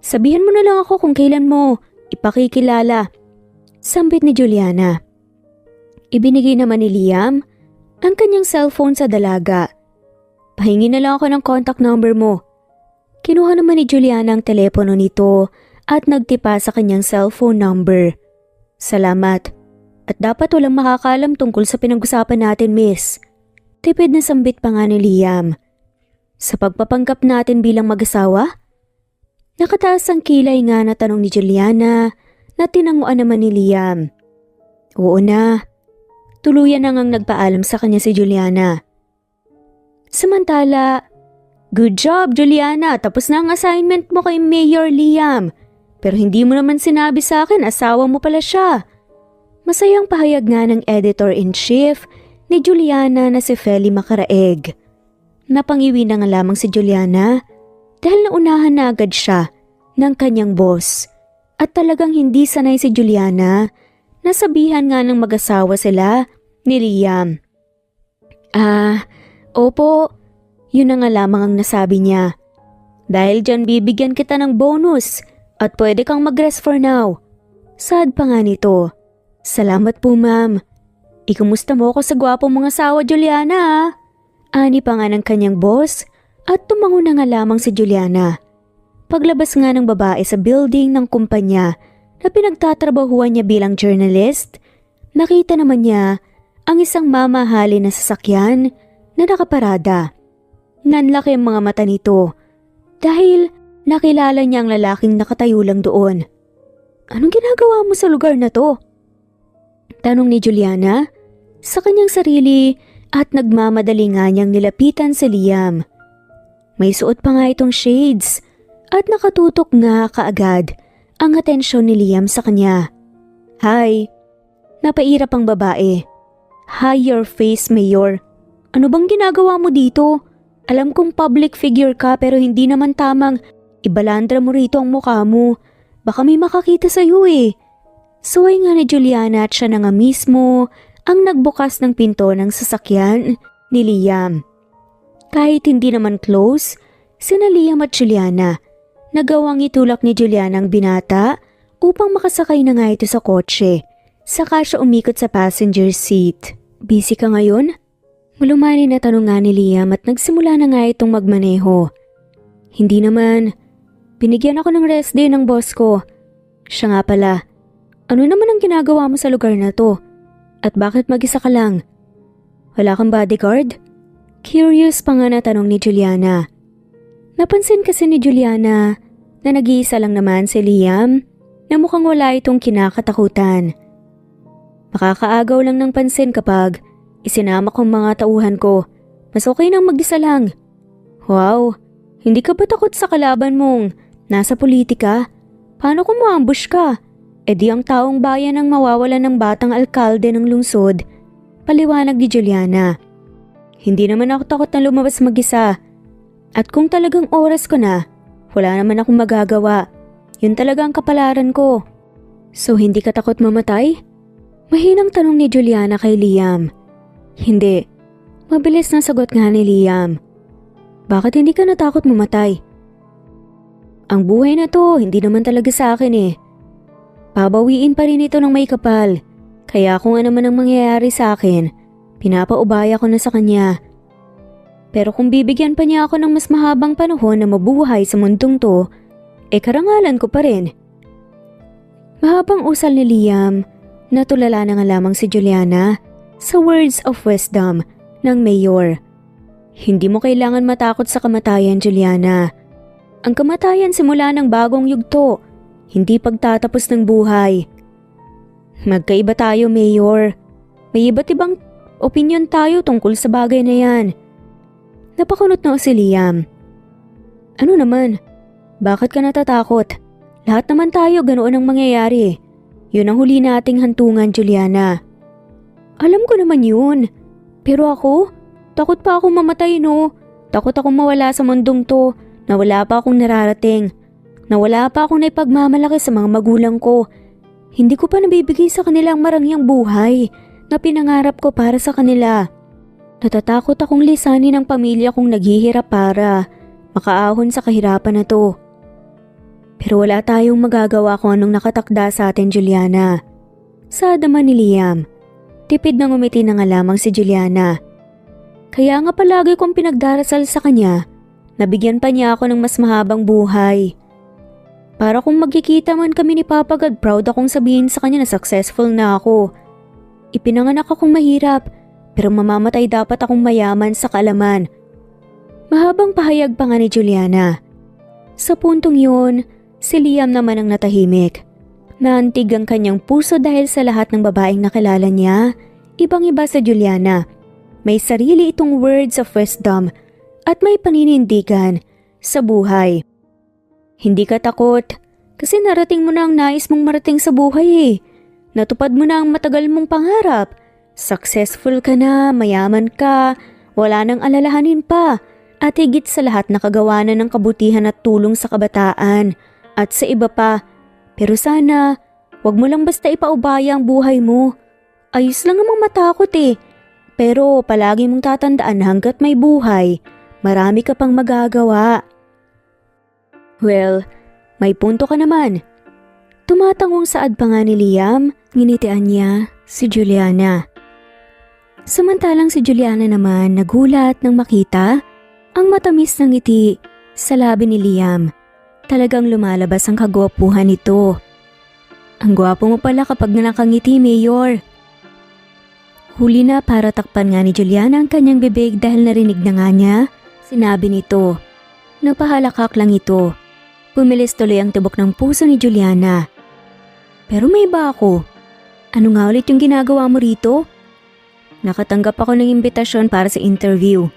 Sabihan mo na lang ako kung kailan mo ipakikilala. Sambit ni Juliana. Ibinigay naman ni Liam ang kanyang cellphone sa dalaga. Pahingi na lang ako ng contact number mo. Kinuha naman ni Juliana ang telepono nito at nagtipa sa kanyang cellphone number. Salamat. At dapat walang makakalam tungkol sa pinag-usapan natin, miss. Tipid na sambit pa nga ni Liam. Sa pagpapanggap natin bilang mag-asawa? Nakataas ang kilay nga na tanong ni Juliana na tinanguan naman ni Liam. Oo na. Tuluyan na ngang nagpaalam sa kanya si Juliana. Samantala, good job Juliana, tapos na ang assignment mo kay Mayor Liam. Pero hindi mo naman sinabi sa akin, asawa mo pala siya. Masayang pahayag nga ng editor-in-chief ni Juliana na si Feli Macaraeg. Napangiwi na nga lamang si Juliana dahil naunahan na agad siya ng kanyang boss. At talagang hindi sanay si Juliana na sabihan nga ng mag-asawa sila ni Liam. Opo, yun na nga lamang ang nasabi niya. Dahil dyan bibigyan kita ng bonus at pwede kang mag-rest for now. Sad pa nga nito. Salamat po ma'am. Ikumusta mo ako sa gwapo mong asawa Juliana ha? Ani pa nga ng kanyang boss at tumango na nga lamang si Juliana. Paglabas nga ng babae sa building ng kumpanya na pinagtatrabahuan niya bilang journalist, nakita naman niya ang isang mamahalin na sasakyan na nakaparada. Nanlaki ang mga mata nito dahil nakilala niya ang lalaking nakatayo lang doon. Anong ginagawa mo sa lugar na to? Tanong ni Juliana sa kanyang sarili at nagmamadali nga niyang nilapitan si Liam. May suot pa nga itong shades at nakatutok nga kaagad ang atensyon ni Liam sa kanya. Hi, napairap ang babae. Hi your face, Mayor. Ano bang ginagawa mo dito? Alam kong public figure ka pero hindi naman tamang ibalandra mo rito ang mukha mo. Baka may makakita sa'yo eh. Suway nga ni Juliana at siya na nga mismo ang nagbukas ng pinto ng sasakyan ni Liam. Kahit hindi naman close, sina Liam at Juliana nagawang itulak ni Juliana ang binata upang makasakay na nga ito sa kotse. Saka siya umikot sa passenger seat. Busy ka ngayon? Malumani na tanong nga ni Liam at nagsimula na nga itong magmaneho. Hindi naman. Binigyan ako ng rest day ng boss ko. Siya nga pala. Ano naman ang ginagawa mo sa lugar na to? At bakit mag-isa ka lang? Wala kang bodyguard? Curious pa nga na tanong ni Juliana. Napansin kasi ni Juliana na nag-iisa lang naman si Liam na mukhang wala itong kinakatakutan. Makakaagaw lang ng pansin kapag isinama kong mga tauhan ko. Mas okay nang mag-isa lang. Wow, hindi ka ba takot sa kalaban mong nasa politika? Paano kung ma-ambush ka? E di ang taong bayan ang mawawalan ng batang alkalde ng lungsod. Paliwanag ni Juliana. Hindi naman ako takot na lumabas mag-isa. At kung talagang oras ko na, wala naman akong magagawa. Yun talaga ang kapalaran ko. So hindi ka takot mamatay? Mahinang tanong ni Juliana kay Liam. Hindi. Mabilis na sagot nga ni Liam. Bakit hindi ka natakot mamatay? Ang buhay na to, hindi naman talaga sa akin eh. Pabawiin pa rin ito ng may kapal. Kaya kung ano man ang mangyayari sa akin, pinapaubaya ko na sa kanya. Pero kung bibigyan pa niya ako ng mas mahabang panahon na mabuhay sa mundong to, karangalan ko pa rin. Mahabang usal ni Liam, natulala na nga lamang si Juliana sa words of wisdom ng Mayor. Hindi mo kailangan matakot sa kamatayan, Juliana. Ang kamatayan simula ng bagong yugto, hindi pagtatapos ng buhay. Magkaiba tayo, Mayor. May iba't ibang opinyon tayo tungkol sa bagay na yan. Napakunot na si Liam. Ano naman? Bakit ka natatakot? Lahat naman tayo ganoon ang mangyayari. Yun ang huli nating hantungan, Juliana. Alam ko naman yun. Pero ako, takot pa akong mamatay no. Takot akong mawala sa mundong to, na wala pa akong nararating. Na wala pa akong naipagmamalaki sa mga magulang ko. Hindi ko pa nabibigay sa kanila ang marangyang buhay na pinangarap ko para sa kanila. Natatakot akong lisanin ang pamilya kong naghihirap para makaahon sa kahirapan na to. Pero wala tayong magagawa kung anong nakatakda sa atin, Juliana. Sa adama ni Liam, tipid na ngumiti na nga lamang si Juliana. Kaya nga palagi kong pinagdarasal sa kanya, nabigyan pa niya ako ng mas mahabang buhay. Para kung magkikita man kami ni Papa God, proud akong sabihin sa kanya na successful na ako. Ipinanganak akong mahirap, pero mamamatay dapat akong mayaman sa kaalaman. Mahabang pahayag pa nga ni Juliana. Sa puntong yun, si Liam naman ang natahimik. Naantig ang kanyang puso dahil sa lahat ng babaeng nakilala niya, ibang-iba sa Juliana. May sarili itong words of wisdom at may paninindigan sa buhay. Hindi ka takot kasi narating mo na ang nais mong marating sa buhay eh. Natupad mo na ang matagal mong pangarap. Successful ka na, mayaman ka, wala nang alalahanin pa. At higit sa lahat nakagawa na ng kabutihan at tulong sa kabataan at sa iba pa. Pero sana, wag mo lang basta ipaubaya ang buhay mo. Ayos lang namang matakot eh. Pero palagi mong tatandaan hanggat may buhay, marami ka pang magagawa. Well, may punto ka naman. Tumatangong saad pa nga ni Liam, nginitian niya si Juliana. Samantalang si Juliana naman nagulat nang makita ang matamis ng ngiti sa labi ni Liam. Talagang lumalabas ang kagwapuhan nito. Ang gwapo mo pala kapag nakangiti, Mayor. Huli na para takpan nga ni Juliana ang kanyang bibig dahil narinig na nga niya. Sinabi nito. Napahalakak lang ito. Pumilis tuloy ang tibok ng puso ni Juliana. Pero may iba ako. Ano nga ulit yung ginagawa mo rito? Nakatanggap ako ng imbitasyon para sa interview.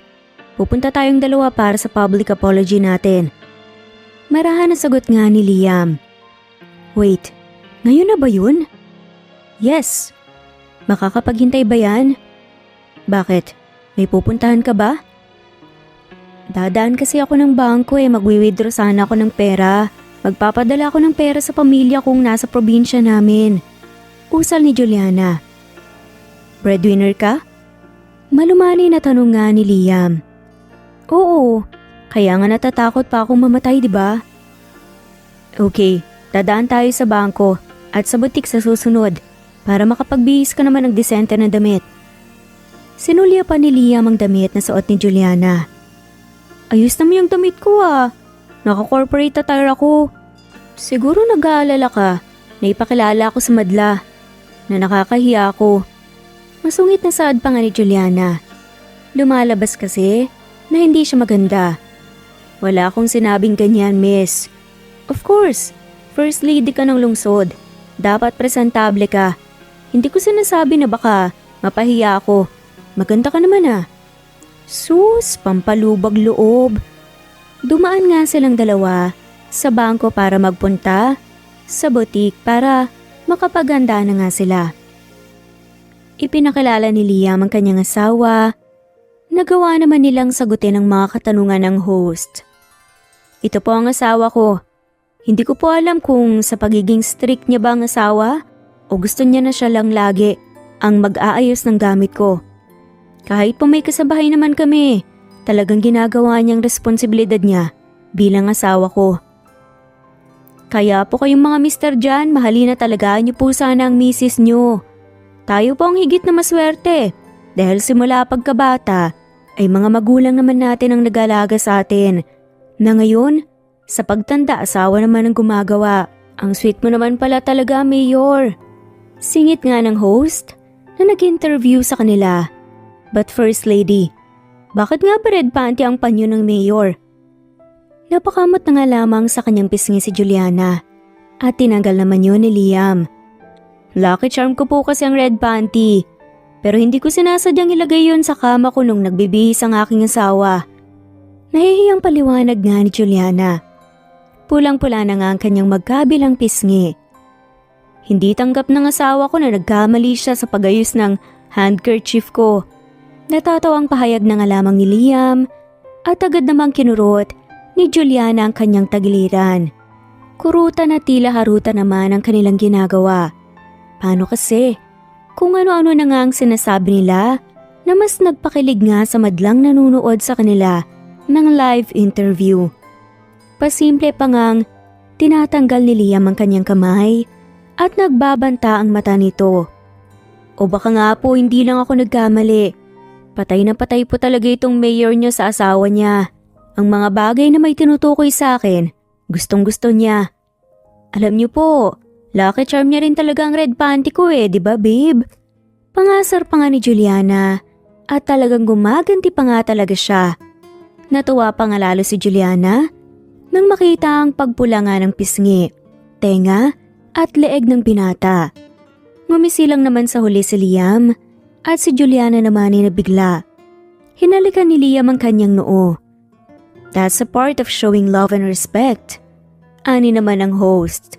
Pupunta tayong dalawa para sa public apology natin. Marahan na sagot nga ni Liam. Wait, ngayon na ba yun? Yes. Makakapaghintay ba yan? Bakit? May pupuntahan ka ba? Dadaan kasi ako ng bangko magwi-withdraw sana ako ng pera. Magpapadala ako ng pera sa pamilya kong nasa probinsya namin. Usal ni Juliana. Breadwinner ka? Malumani na tanong nga ni Liam. Oo, kaya nga natatakot pa akong mamatay, di ba? Okay, dadaan tayo sa bangko at sa butik sa susunod para makapagbihis ka naman ng disente na damit. Sinulya pa ni Liam ang damit na suot ni Juliana. Ayos naman yung damit ko Naka-corporate attire ako. Siguro nag-aalala ka na ipakilala ako sa madla na nakakahiya ako. Masungit na saad pa nga ni Juliana. Lumalabas kasi na hindi siya maganda. Wala akong sinabing ganyan, miss. Of course, first lady ka ng lungsod. Dapat presentable ka. Hindi ko sinasabi na baka mapahiya ako. Maganda ka naman Sus, pampalubag loob. Dumaan nga silang dalawa sa bangko para magpunta sa butik para makapaganda na nga sila. Ipinakilala ni Liam ang kanyang asawa. Nagawa naman nilang sagutin ang mga katanungan ng host. Ito po ang asawa ko. Hindi ko po alam kung sa pagiging strict niya ba ang asawa o gusto niya na siya lang lagi ang mag-aayos ng gamit ko. Kahit po may kasabahay naman kami, talagang ginagawa niyang responsibilidad niya bilang asawa ko. Kaya po kayong mga mister dyan, mahalin na talaga niyo po sana ang misis niyo. Tayo po ang higit na maswerte dahil simula pagkabata ay mga magulang naman natin ang nag-alaga sa atin. Na ngayon, sa pagtanda asawa naman ang gumagawa. Ang sweet mo naman pala talaga, Mayor. Singit nga ng host na nag-interview sa kanila. But First Lady, bakit nga ba red panty ang panyo ng Mayor? Napakamot na nga lamang sa kanyang pisngi si Juliana at tinanggal naman yun ni Liam. Lucky charm ko po kasi ang red panty, pero hindi ko sinasadyang ilagay yun sa kama ko nung nagbibihis ang aking asawa. Nahihiyang paliwanag nga ni Juliana. Pulang-pula na nga ang kanyang magkabilang pisngi. Hindi tanggap ng asawa ko na nagkamali siya sa pagayos ng handkerchief ko. Natatawang pahayag na nga lamang ni Liam at agad namang kinurot ni Juliana ang kanyang tagiliran. Kurutan at tila harutan naman ang kanilang ginagawa. Paano kasi? Kung ano-ano na nga ang sinasabi nila na mas nagpakilig nga sa madlang nanunood sa kanila ng live interview. Pasimple pa ngang tinatanggal ni Liam ang kanyang kamay at nagbabanta ang mata nito. O baka nga po hindi lang ako nagkamali. Patay na patay po talaga itong mayor niyo sa asawa niya. Ang mga bagay na may tinutukoy sa akin, gustong gusto niya. Alam niyo po, lucky charm niya rin talaga ang red panty ko di ba babe? Pangasar pa nga ni Juliana at talagang gumaganti pa nga talaga siya. Natuwa pa nga lalo si Juliana nang makita ang pagpula nga ng pisngi, tenga at leeg ng binata. Ngumisi lang naman sa huli si Liam at si Juliana naman ay nabigla. Hinalikan ni Liam ang kanyang noo. That's a part of showing love and respect. Ani naman ang host.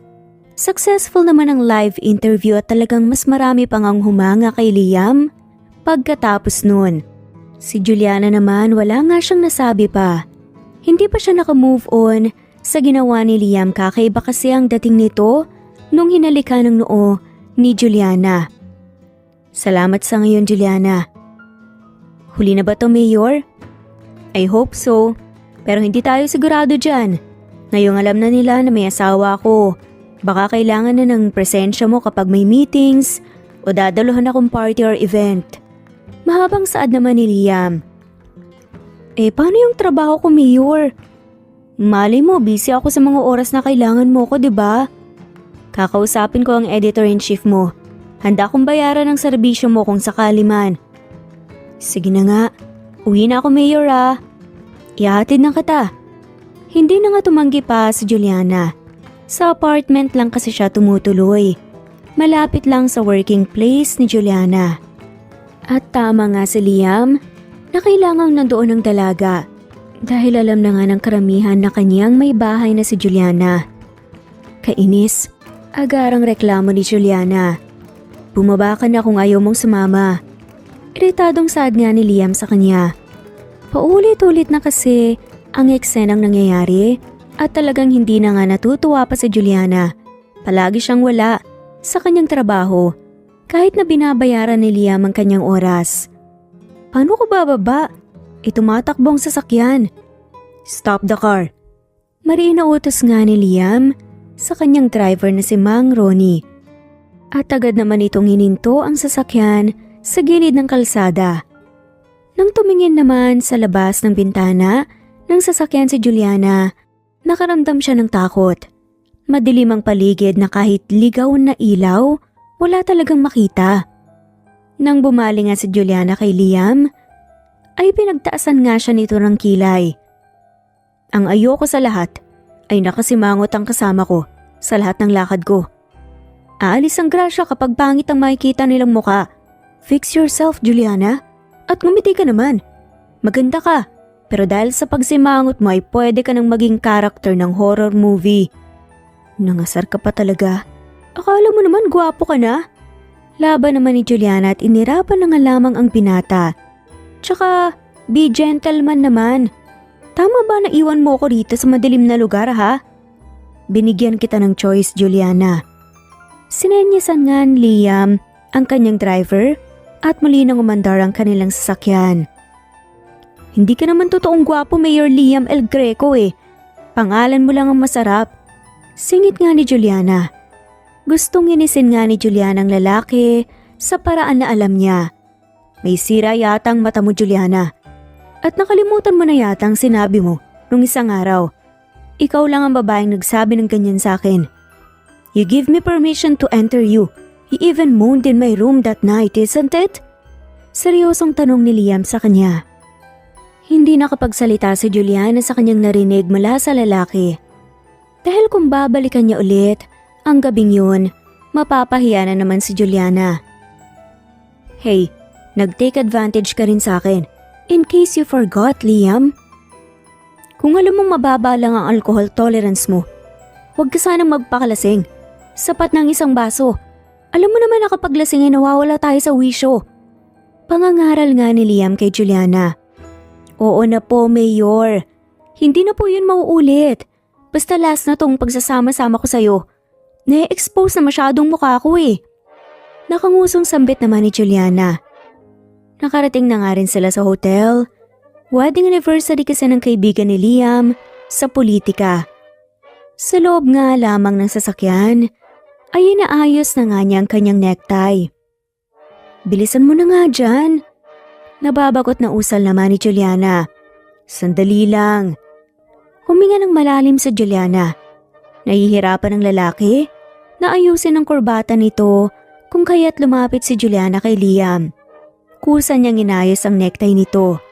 Successful naman ang live interview at talagang mas marami pang ang humanga kay Liam pagkatapos nun. Si Juliana naman wala nga siyang nasabi pa. Hindi pa siya nakamove on sa ginawa ni Liam, kakaiba kasi ang dating nito nung hinalikan ng noo ni Juliana. Salamat sa ngayon, Juliana. Huli na ba to, Mayor? I hope so, pero hindi tayo sigurado dyan. Ngayong alam na nila na may asawa ko. Baka kailangan na ng presensya mo kapag may meetings o dadaluhan akong party or event. Mahabang saad naman ni Liam. Paano yung trabaho ko, Mayor? Malay mo, busy ako sa mga oras na kailangan mo ko, diba? Kakausapin ko ang editor-in-chief mo. Handa akong bayaran ang serbisyo mo kung sakali man. Sige na nga, uwi na ako, Mayor Ihahatid na kita. Hindi na nga tumanggi pa si Juliana. Sa apartment lang kasi siya tumutuloy. Malapit lang sa working place ni Juliana. At tama nga si Liam na kailangang nandoon ang dalaga. Dahil alam na nga ng karamihan na kanyang may bahay na si Juliana. Kainis, agarang reklamo ni Juliana. Bumaba ka na kung ayaw mong sumama. Iritadong saad nga ni Liam sa kanya. Paulit-ulit na kasi ang eksenang nangyayari at talagang hindi na nga natutuwa pa si Juliana. Palagi siyang wala sa kanyang trabaho kahit na binabayaran ni Liam ang kanyang oras. Paano ko bababa? Tumatakbong sasakyan. Stop the car. Mariin na utos nga ni Liam sa kanyang driver na si Mang Ronnie. At agad naman itong hininto ang sasakyan sa gilid ng kalsada. Nang tumingin naman sa labas ng bintana ng sasakyan si Juliana, nakaramdam siya ng takot. Madilim ang paligid na kahit ligaw na ilaw, wala talagang makita. Nang bumali nga si Juliana kay Liam, ay pinagtaasan nga siya nito ng kilay. Ang ayoko sa lahat ay nakasimangot ang kasama ko sa lahat ng lakad ko. Aalis ang grasya kapag pangit ang makikita nilang muka. Fix yourself, Juliana. At ngumiti ka naman. Maganda ka, pero dahil sa pagsimangot mo ay pwede ka nang maging karakter ng horror movie. Nangasar ka pa talaga. Akala mo naman gwapo ka na. Laban naman ni Juliana at inirapan na nga lamang ang binata. Tsaka, be gentleman naman. Tama ba na iwan mo ko rito sa madilim na lugar ha? Binigyan kita ng choice, Juliana. Sinenyasan nga ni Liam ang kanyang driver at muli nang umandar ang kanilang sasakyan. Hindi ka naman totoong gwapo, Mayor Liam El Greco Pangalan mo lang ang masarap. Singit nga ni Juliana. Gustong inisin nga ni Juliana ang lalaki sa paraan na alam niya. May sira yata ang mata mo, Juliana. At nakalimutan mo na yata ang sinabi mo nung isang araw. Ikaw lang ang babaeng nagsabi ng ganyan sa akin. You give me permission to enter you. You even moaned in my room that night, isn't it? Seryosong tanong ni Liam sa kanya. Hindi nakapagsalita si Juliana sa kanyang narinig mula sa lalaki. Dahil kung babalikan niya ulit, ang gabing yun, mapapahiya na naman si Juliana. Hey, nag-take advantage ka rin sa akin. In case you forgot, Liam. Kung alam mong mababa lang ang alcohol tolerance mo, huwag ka sanang magpakalasing. Sapat ng isang baso. Alam mo naman na kapag lasing ay nawawala tayo sa wisyo. Pangangaral nga ni Liam kay Juliana. Oo na po, Mayor. Hindi na po yun mauulit. Basta last na tong pagsasama-sama ko sa'yo. Na-expose na masyadong mukha ko eh. Nakangusong sambit naman ni Juliana. Nakarating na nga rin sila sa hotel. Wedding anniversary kasi ng kaibigan ni Liam sa politika. Sa loob nga lamang ng sasakyan, ay inaayos na nga niya ang kanyang necktie. Bilisan mo na nga dyan. Nababagot na usal naman ni Juliana. Sandali lang. Huminga ng malalim sa Juliana. Nahihirapan ng lalaki na ayusin ang kurbata nito kung kaya't lumapit si Juliana kay Liam. Kusa niyang inayos ang necktie nito.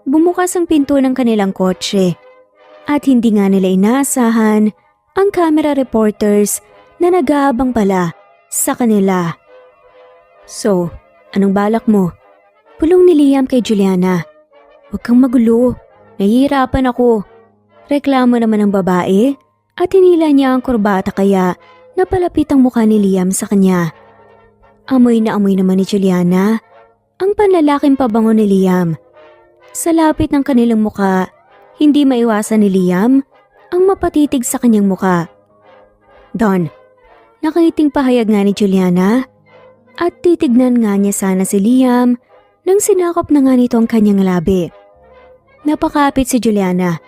Bumukas ang pinto ng kanilang kotse at hindi nga nila inaasahan ang camera reporters na nag-aabang pala sa kanila. So, anong balak mo? Pulong ni Liam kay Juliana. Huwag kang magulo, nahihirapan ako. Reklamo naman ng babae at hinila niya ang kurbata kaya napalapit ang mukha ni Liam sa kanya. Amoy na amoy naman ni Juliana ang panlalaking pabango ni Liam. Sa lapit ng kanilang muka, hindi maiwasan ni Liam ang mapatitig sa kanyang muka. Don, nakangiting pahayag nga ni Juliana at titignan nga niya sana si Liam nang sinakop na nga nito ang kanyang labi. Napakapit si Juliana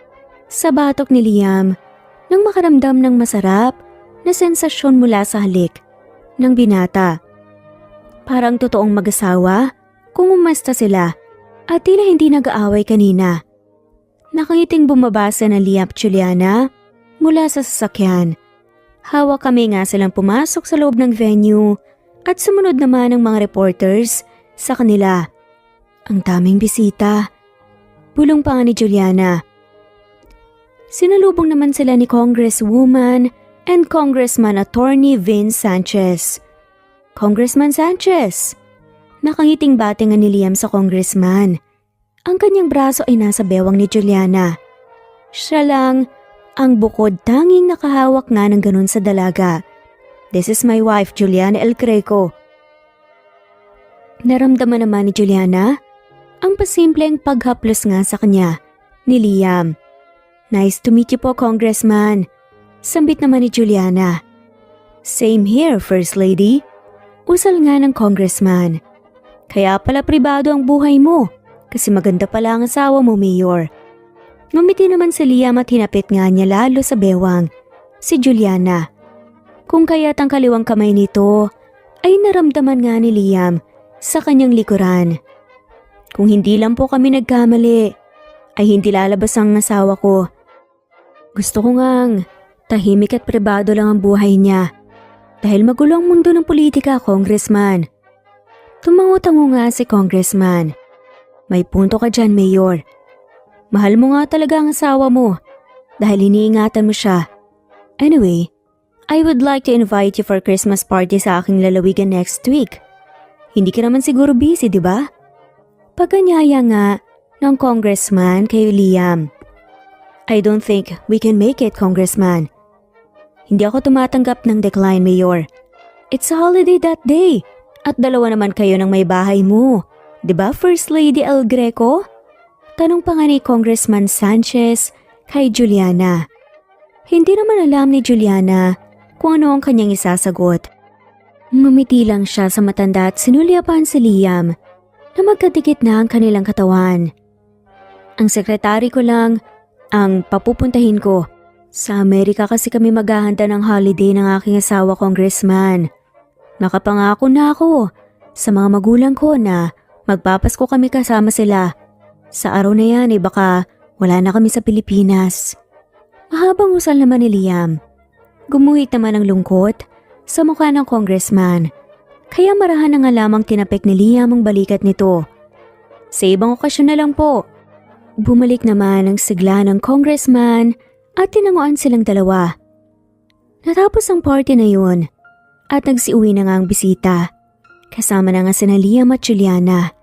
sa batok ni Liam nang makaramdam ng masarap na sensasyon mula sa halik ng binata. Parang totoong mag-asawa kung umasta sila at tila hindi nag-aaway kanina. Nakangiting bumabasa na Liam at Juliana mula sa sasakyan. Hawak kami nga silang pumasok sa loob ng venue at sumunod naman ang mga reporters sa kanila. Ang daming bisita. Bulong pa nga ni Juliana. Sinalubong naman sila ni Congresswoman and Congressman Attorney Vince Sanchez. Congressman Sanchez! Nakangiting batingan ni Liam sa congressman. Ang kanyang braso ay nasa bewang ni Juliana. Siya lang ang bukod tanging nakahawak nga ng ganun sa dalaga. This is my wife, Juliana El Greco. Naramdaman naman ni Juliana ang pasimpleng paghaplos nga sa kanya ni Liam. Nice to meet you po, Congressman. Sambit naman ni Juliana. Same here, First Lady. Usal nga ng Congressman. Kaya pala pribado ang buhay mo kasi maganda pala ang asawa mo, Mayor. Ngumiti naman si Liam at hinapit nga niya lalo sa bewang si Juliana. Kung kaya't ang kaliwang kamay nito ay naramdaman nga ni Liam sa kanyang likuran. Kung hindi lang po kami nagkamali, ay hindi lalabas ang asawa ko. Gusto ko ngang tahimik at pribado lang ang buhay niya dahil magulo ang mundo ng politika, Congressman. Tumango-tango nga si Congressman. May punto ka dyan, Mayor. Mahal mo nga talaga ang asawa mo dahil iniingatan mo siya. Anyway, I would like to invite you for Christmas party sa aking lalawigan next week. Hindi ka naman siguro busy, di ba? Pagkanyaya nga ng Congressman kay Liam. I don't think we can make it, Congressman. Hindi ako tumatanggap ng decline, Mayor. It's a holiday that day. At dalawa naman kayo ng may bahay mo. Diba, First Lady El Greco? Tanong pa nga ni Congressman Sanchez kay Juliana. Hindi naman alam ni Juliana kung ano ang kanyang isasagot. Ngumiti lang siya sa matanda at sinulyapan si Liam na magkadikit na ang kanilang katawan. Ang sekretary ko lang ang papupuntahin ko. Sa Amerika kasi kami maghahanda ng holiday ng aking asawa, Congressman. Nakapangako na ako sa mga magulang ko na magpapasko kami kasama sila. Sa araw na yan baka wala na kami sa Pilipinas. Mahabang usal naman ni Liam. Gumuhit naman ang lungkot sa mukha ng Congressman. Kaya marahan na nga lamang tinapik ni Liam ang balikat nito. Sa ibang okasyon na lang po. Bumalik naman ang sigla ng Congressman at tinanguan silang dalawa. Natapos ang party na yun. At nagsiuwi na nga ang bisita. Kasama na nga sina Liam at Juliana.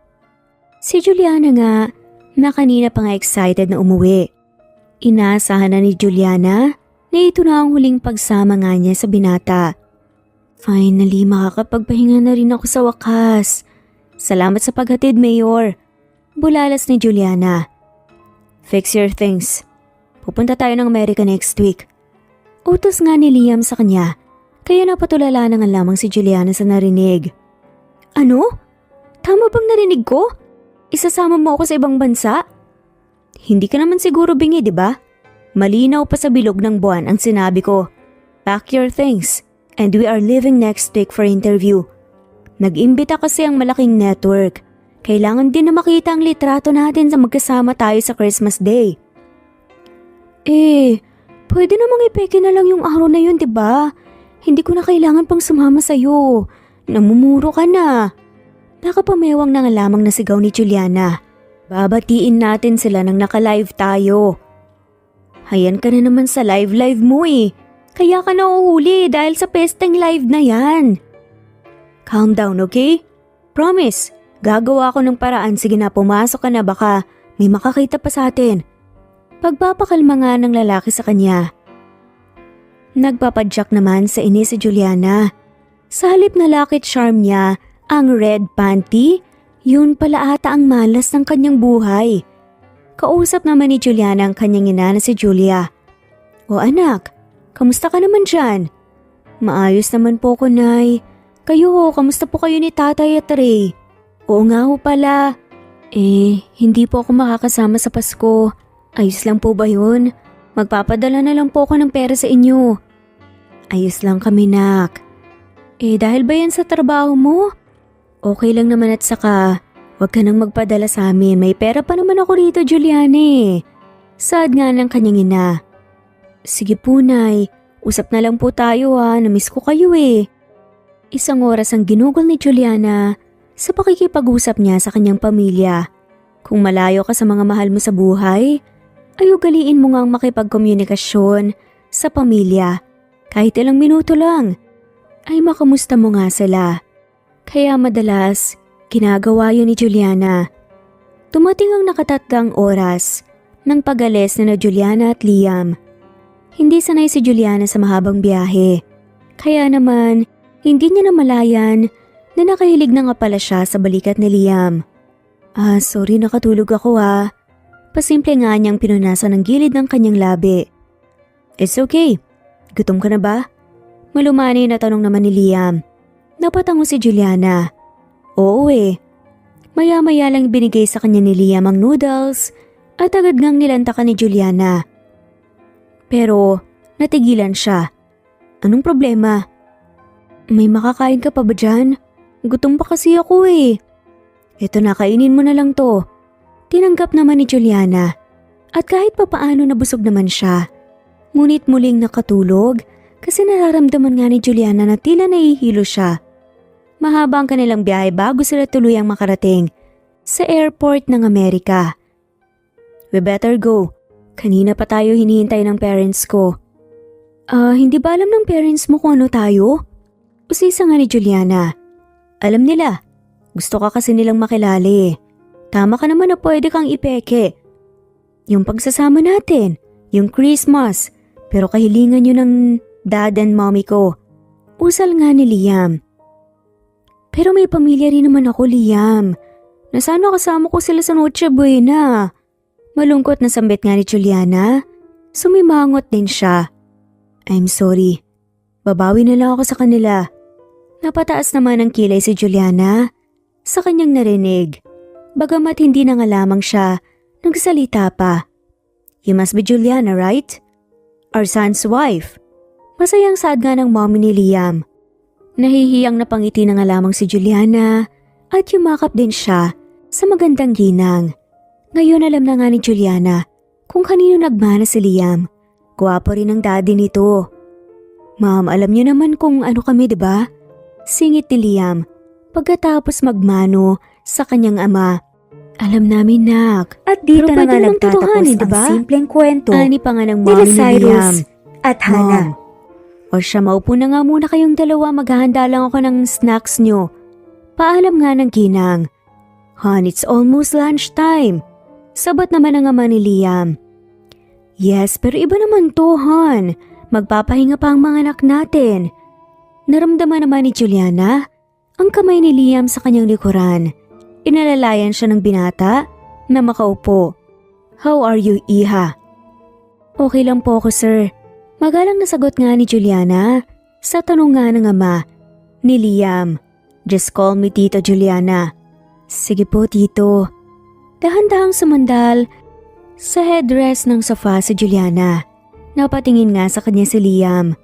Si Juliana nga na kanina pa nga excited na umuwi. Inaasahan na ni Juliana na ito na ang huling pagsama nga niya sa binata. Finally, makakapagpahinga na rin ako sa wakas. Salamat sa paghatid, Mayor. Bulalas ni Juliana. Fix your things. Pupunta tayo ng America next week. Utos nga ni Liam sa kanya, kaya napatulala na nga lamang si Juliana sa narinig. Ano? Tama bang narinig ko? Isasama mo ako sa ibang bansa? Hindi ka naman siguro bingi, di ba? Malinaw pa sa bilog ng buwan ang sinabi ko. Pack your things and we are leaving next week for interview. Nag-imbita kasi ang malaking network. Kailangan din na makita ang litrato natin sa magkasama tayo sa Christmas Day. Pwede namang ipeke na lang yung araw na yun, di ba? Hindi ko na kailangan pang sumama sa'yo. Namumuro ka na. Nakapamewang na nga lamang na sigaw ni Juliana. Babatiin natin sila nang naka-live tayo. Hayan ka na naman sa live mo eh. Kaya ka nauhuli dahil sa pesteng live na yan. Calm down, okay? Promise, gagawa ko ng paraan. Sige na, pumasok ka na, baka may makakita pa sa atin. Pagpapakalma nga ng lalaki sa kanya. Nagpapadyak naman sa inis si Juliana. Sa halip na lakit charm niya, ang red panty, yun pala ata ang malas ng kanyang buhay. Kausap naman ni Juliana ang kanyang ina na si Julia. O anak, kamusta ka naman dyan? Maayos naman po ko, Nay. Kayo, kamusta po kayo ni Tatay at Ray? Oo nga ho pala. Hindi po ako makakasama sa Pasko. Ayos lang po ba yun? Magpapadala na lang po ako ng pera sa inyo. Ayos lang kami, nak. Dahil ba yan sa trabaho mo? Okay lang naman at saka, wag ka nang magpadala sa amin. May pera pa naman ako rito, Juliane. Sad nga ng kanyang ina. Sige po, Nay. Usap na lang po tayo ha. Namiss ko kayo eh. Isang oras ang ginugol ni Juliana sa pakikipag-usap niya sa kanyang pamilya. Kung malayo ka sa mga mahal mo sa buhay, ay ugaliin mo ngang makipagkomunikasyon sa pamilya. Kahit ilang minuto lang, ay makamusta mo nga sila. Kaya madalas, ginagawa yun ni Juliana. Tumating ang nakatatlong oras ng pag-alis na Juliana at Liam. Hindi sanay si Juliana sa mahabang biyahe. Kaya naman, hindi niya namalayan na nakahilig na nga pala siya sa balikat ni Liam. Sorry, nakatulog ako ha. Pasimple nga niyang pinunasan ng gilid ng kanyang labi. It's okay. Gutom ka na ba? Malumani na tanong naman ni Liam. Napatango si Juliana. Oo eh. Maya-maya lang binigay sa kanya ni Liam ang noodles at agad ngang nilantakan ni Juliana. Pero natigilan siya. Anong problema? May makakain ka pa ba dyan? Gutom pa kasi ako eh. Ito na, kainin mo na lang to. Tinanggap naman ni Juliana. At kahit papaano nabusog naman siya. Ngunit muling nakatulog kasi nararamdaman nga ni Juliana na tila nahihilo siya. Mahaba ang kanilang biyahe bago sila tuluyang makarating sa airport ng Amerika. We better go. Kanina pa tayo hinihintay ng parents ko. Hindi ba alam ng parents mo kung ano tayo? Usisa nga ni Juliana. Alam nila. Gusto ka kasi nilang makilala eh. Tama ka naman na pwede kang ipeke. Yung pagsasama natin, yung Christmas, pero kahilingan yun ng dad and mommy ko. Usal nga ni Liam. Pero may pamilya rin naman ako, Liam. Nasana kasama ko sila sa Noche Buena. Malungkot na sambit nga ni Juliana. Sumimangot din siya. I'm sorry. Babawi na lang ako sa kanila. Napataas naman ang kilay si Juliana sa kanyang narinig. Bagamat hindi na nga lamang siya nagsalita pa. You must be Juliana, right? Our son's wife. Masayang saad nga ng mommy ni Liam. Nahihiyang napangiti na nga lamang si Juliana at yumakap din siya sa magandang ginang. Ngayon alam na nga ni Juliana kung kanino nagmana si Liam. Gwapo rin ang daddy nito. Ma'am, alam niyo naman kung ano kami, diba? Singit ni Liam pagkatapos magmano sa kanyang ama. Alam namin, nak. At dito na nga nagtatapos ang simpleng kwento ani pa nga ng mommy ni Liam at Hana. O siya, maupo na nga muna kayong dalawa. Maghahanda lang ako ng snacks nyo. Paalam nga ng ginang. Han, it's almost lunchtime. Sabat naman ang ama ni Liam. Yes, pero iba naman to, Han. Magpapahinga pa ang mga anak natin. Naramdaman naman ni Juliana ang kamay ni Liam sa kanyang likuran. Inalalayan siya ng binata na makaupo. "How are you, Iha?" "Okay lang po ako, sir." Magalang na sagot nga ni Juliana sa tanong nga ng ama ni Liam. "Just call me Tito Juliana." "Sige po, Tito." Dahan-dahang sumandal sa headrest ng sofa si Juliana. Napatingin nga sa kanya si Liam.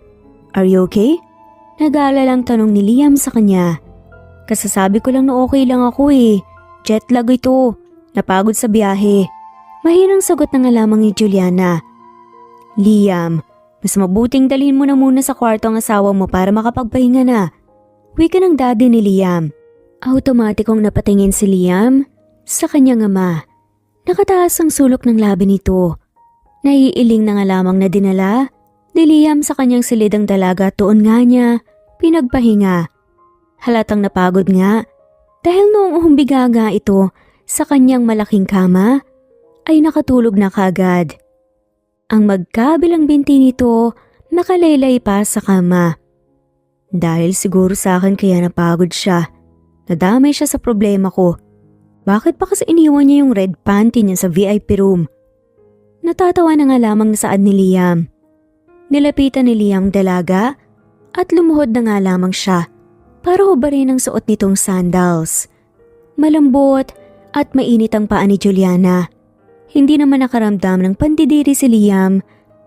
"Are you okay?" Nag-aalalang tanong ni Liam sa kanya. "Kasasabi ko lang na okay lang ako eh. Jet lag ito. Napagod sa biyahe." Mahinang sagot na nga lamang ni Juliana. "Liam, mas mabuting dalhin mo na muna sa kwarto ang asawa mo para makapagpahinga na." Wika ng daddy ni Liam. Automatikong napatingin si Liam sa kanyang ama. Nakataas ang sulok ng labi nito. Naiiling na nga lamang na dinala ni Liam sa kanyang silidang dalaga at doon nga niya pinagpahinga. Halatang napagod nga dahil noong humbiga nga ito sa kanyang malaking kama ay nakatulog na kaagad. Ang magkabilang binti nito nakalaylay pa sa kama. Dahil siguro sa akin kaya napagod siya. Nadamay siya sa problema ko. Bakit pa kasi iniwan niya yung red panty niya sa VIP room? Natatawa na nga lamang na saad ni Liam. Nilapitan ni Liam dalaga at lumuhod na nga lamang siya para hubarin ang suot nitong sandals. Malambot at mainit ang paa ni Juliana. Hindi naman nakaramdam ng pandidiri si Liam.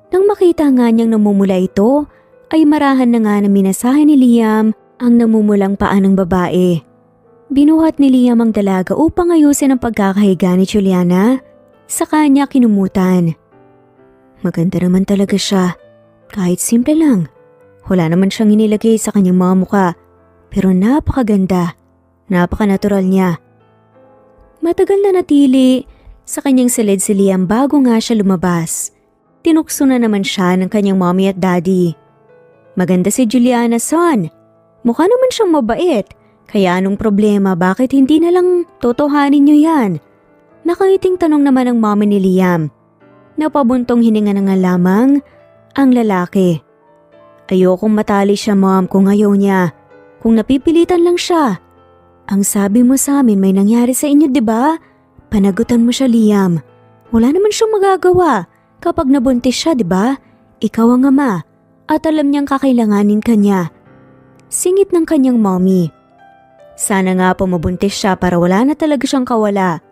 Nang makita nga niyang namumula ito, ay marahan na nga na minasahe ni Liam ang namumulang paa ng babae. Binuhat ni Liam ang dalaga upang ayusin ang pagkakahiga ni Juliana. Sa kanya kinumutan. Maganda naman talaga siya. Kahit simple lang. Wala naman siyang inilagay sa kanyang mga muka. Pero napakaganda. Napaka-natural niya. Matagal na natili sa kanyang silid si Liam bago nga siya lumabas. Tinukso na naman siya ng kanyang mommy at daddy. "Maganda si Juliana, son. Mukha naman siyang mabait. Kaya anong problema, bakit hindi na lang totohanin niyo yan?" Nakangiting tanong naman ng mommy ni Liam. Napabuntong hininga na nga lamang ang lalaki. "Ayokong matali siya, mom, kung ayaw niya. Kung napipilitan lang siya. Ang sabi mo sa amin may nangyari sa inyo, di ba? Panagutan mo siya, Liam. Wala naman siyang magagawa kapag nabuntis siya, di ba? Ikaw ang ama at alam niyang kakailanganin kanya." Singit ng kanyang mommy. Sana nga po mabuntis siya para wala na talaga siyang kawala.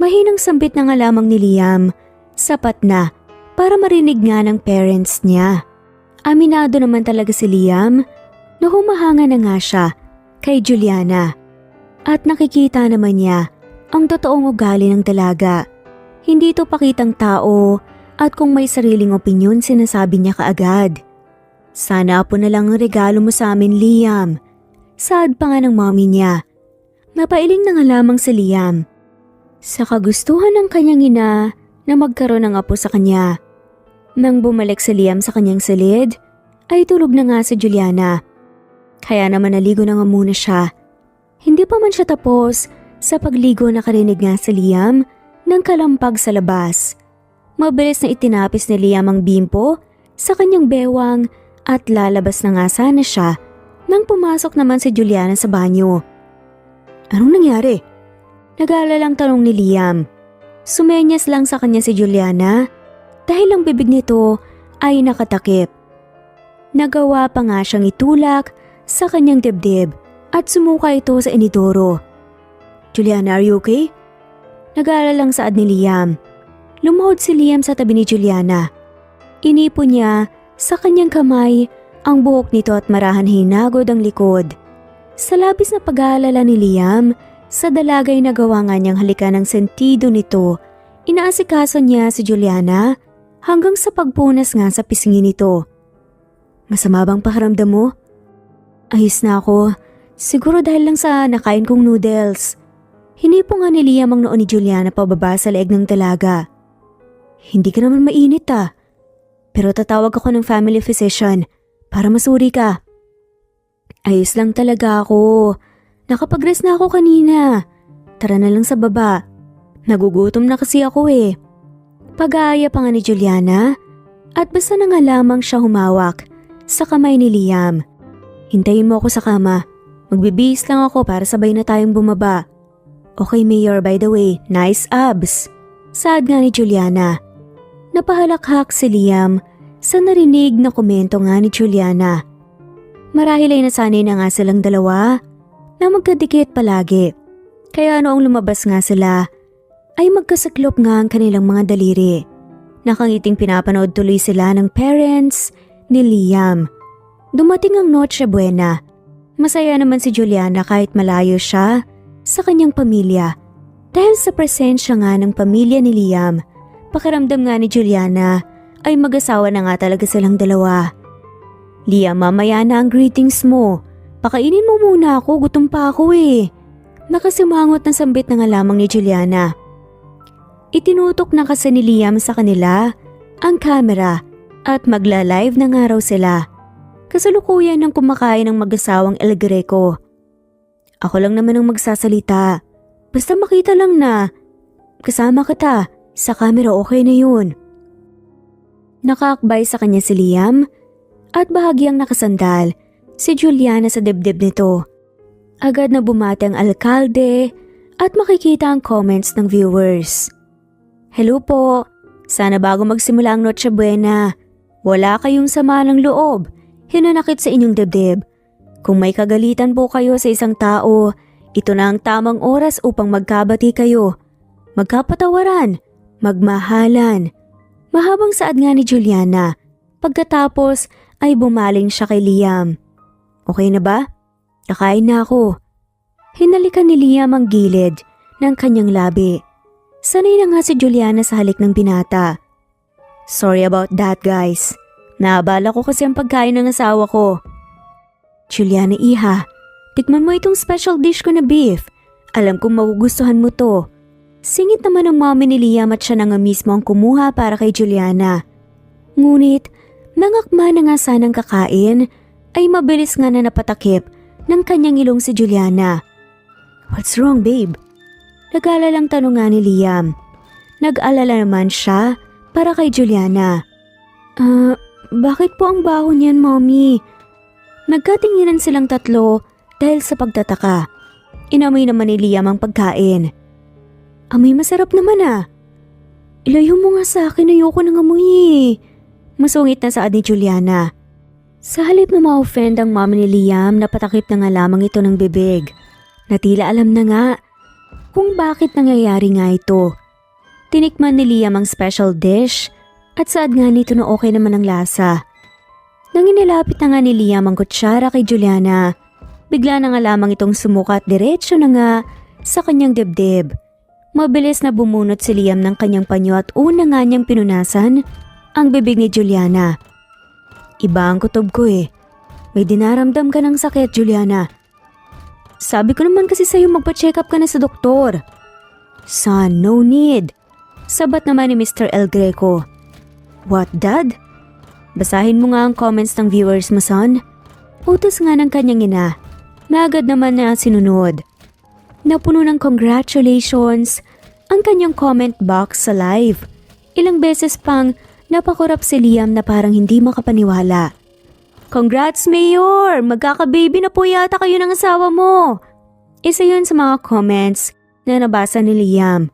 Mahinang sambit na nga lamang ni Liam. Sapat na para marinig nga ng parents niya. Aminado naman talaga si Liam na humahanga na nga siya kay Juliana. At nakikita naman niya ang totoong ugali ng dalaga. Hindi ito pakitang tao at kung may sariling opinyon sinasabi niya kaagad. "Sana po na lang ang regalo mo sa amin, Liam." Saad pa nga ng mommy niya. Napailing na nga lamang si Liam sa kagustuhan ng kanyang ina na magkaroon ng apo sa kanya. Nang bumalik si Liam sa kanyang silid, ay tulog na nga si Juliana. Kaya naman naligo na nga muna siya. Hindi pa man siya tapos sa pagligo nakarinig nga si Liam ng kalampag sa labas. Mabilis na itinapis ni Liam ang bimpo sa kanyang bewang at lalabas na nga sana siya nang pumasok naman si Juliana sa banyo. "Anong nangyari?" Nag-aalalang tanong ni Liam. Sumenyas lang sa kanya si Juliana dahil ang bibig nito ay nakatakip. Nagawa pa nga siyang itulak sa kanyang dibdib at sumuka ito sa inidoro. "Juliana, are you okay?" Nag-aalalang saad ni Liam. Lumuhod si Liam sa tabi ni Juliana. Inipon niya sa kanyang kamay ang buhok nito at marahan hinagod ang likod. Sa labis na pag-aalala ni Liam, sa dalagay nagawa nga niyang halikan ng sentido nito, inaasikaso niya si Juliana hanggang sa pagpunas nga sa pisngi nito. "Masama bang pakiramdam mo?" "Ayos na ako. Siguro dahil lang sa nakain kong noodles." Hinipo nga ni Liam ang noo ni Juliana pababa sa leeg ng dalaga. "Hindi ka naman mainit ah. Pero tatawag ako ng family physician para masuri ka." "Ayos lang talaga ako. Nakapag-rest na ako kanina. Tara na lang sa baba. Nagugutom na kasi ako eh." Pag-aaya pa nga ni Juliana at basta na nga lamang siya humawak sa kamay ni Liam. Hintayin mo ako sa kama. Magbibihis lang ako para sabay na tayong bumaba. Okay, Mayor, by the way, nice abs. Saad nga ni Juliana. Napahalakhak si Liam sa narinig na komento nga ni Juliana. Marahil ay nasanay na nga silang dalawa na magkadikit palagi. Kaya noong lumabas nga sila, ay magkasaklop nga ang kanilang mga daliri. Nakangiting pinapanood tuloy sila ng parents ni Liam. Dumating ang Noche Buena. Masaya naman si Juliana kahit malayo siya sa kanyang pamilya. Dahil sa presensya nga ng pamilya ni Liam, pakiramdam nga ni Juliana ay mag-asawa na nga talaga silang dalawa. Liam, mamaya na ang greetings mo. Pakainin mo muna ako, gutom pa ako eh. Nakasimangot ng sambit na nga lamang ni Juliana. Itinutok na kasi ni Liam sa kanila ang camera at magla-live na nga raw sila. Kasalukuyan ng kumakain ng mag-asawang El Greco. Ako lang naman ang magsasalita. Basta makita lang na kasama kita sa camera, okay na yun. Nakaakbay sa kanya si Liam at bahagyang nakasandal si Juliana sa dibdib nito. Agad na bumati ang alkalde at makikita ang comments ng viewers. Hello po, sana bago magsimula ang Noche Buena, wala kayong sama ng loob, hinanakit sa inyong dibdib. Kung may kagalitan po kayo sa isang tao, ito na ang tamang oras upang magkabati kayo. Magkapatawaran, magmahalan. Mahabang saad nga ni Juliana, pagkatapos ay bumaling siya kay Liam. Okay na ba? Kakain na ako. Hinalikan ni Liam ang gilid ng kanyang labi. Sanay na nga si Juliana sa halik ng binata. Sorry about that, guys. Naabala ko kasi ang pagkain ng asawa ko. Juliana, iha, tikman mo itong special dish ko na beef. Alam kong magugustuhan mo to. Singit naman ang mommy ni Liam at siya na nga mismo ang kumuha para kay Juliana. Ngunit, nangakma na nga sanang kakain, ay mabilis nga na napatakip ng kanyang ilong si Juliana. What's wrong, babe? Nag-alalang tanong nga ni Liam. Nag-alala naman siya para kay Juliana. Bakit po ang baho niyan, mommy? Nagkatinginan silang tatlo dahil sa pagtataka. Inamoy naman ni Liam ang pagkain. Amoy masarap naman ah. Ilayo mo nga sa akin, ayoko nang amoy eh. Masungit na saad ni Juliana. Sa halip na ma-offend ang mama ni Liam, napatakip na nga lamang ito ng bibig. Na tila alam na nga kung bakit nangyayari nga ito. Tinikman ni Liam ang special dish at saad nga nito na okay naman ang lasa. Nang inilapit na nga ni Liam ang kutsara kay Juliana, bigla na nga lamang itong sumuka at diretsyo na nga sa kanyang dibdib. Mabilis na bumunot si Liam ng kanyang panyo at una nga niyang pinunasan ang bibig ni Juliana. Iba ang kutob ko eh. May dinaramdam ka ng sakit, Juliana. Sabi ko naman kasi sa'yo magpa-check up ka na sa doktor. Son, no need. Sabat naman ni Mr. El Greco. What, Dad? Basahin mo nga ang comments ng viewers mo, son. Utos nga ng kanyang ina. Na agad naman na sinunod. Napuno ng congratulations ang kanyang comment box sa live. Ilang beses pang napakurap si Liam na parang hindi makapaniwala. Congrats, Mayor! Magkaka-baby na po yata kayo ng asawa mo. Isa yun sa mga comments na nabasa ni Liam.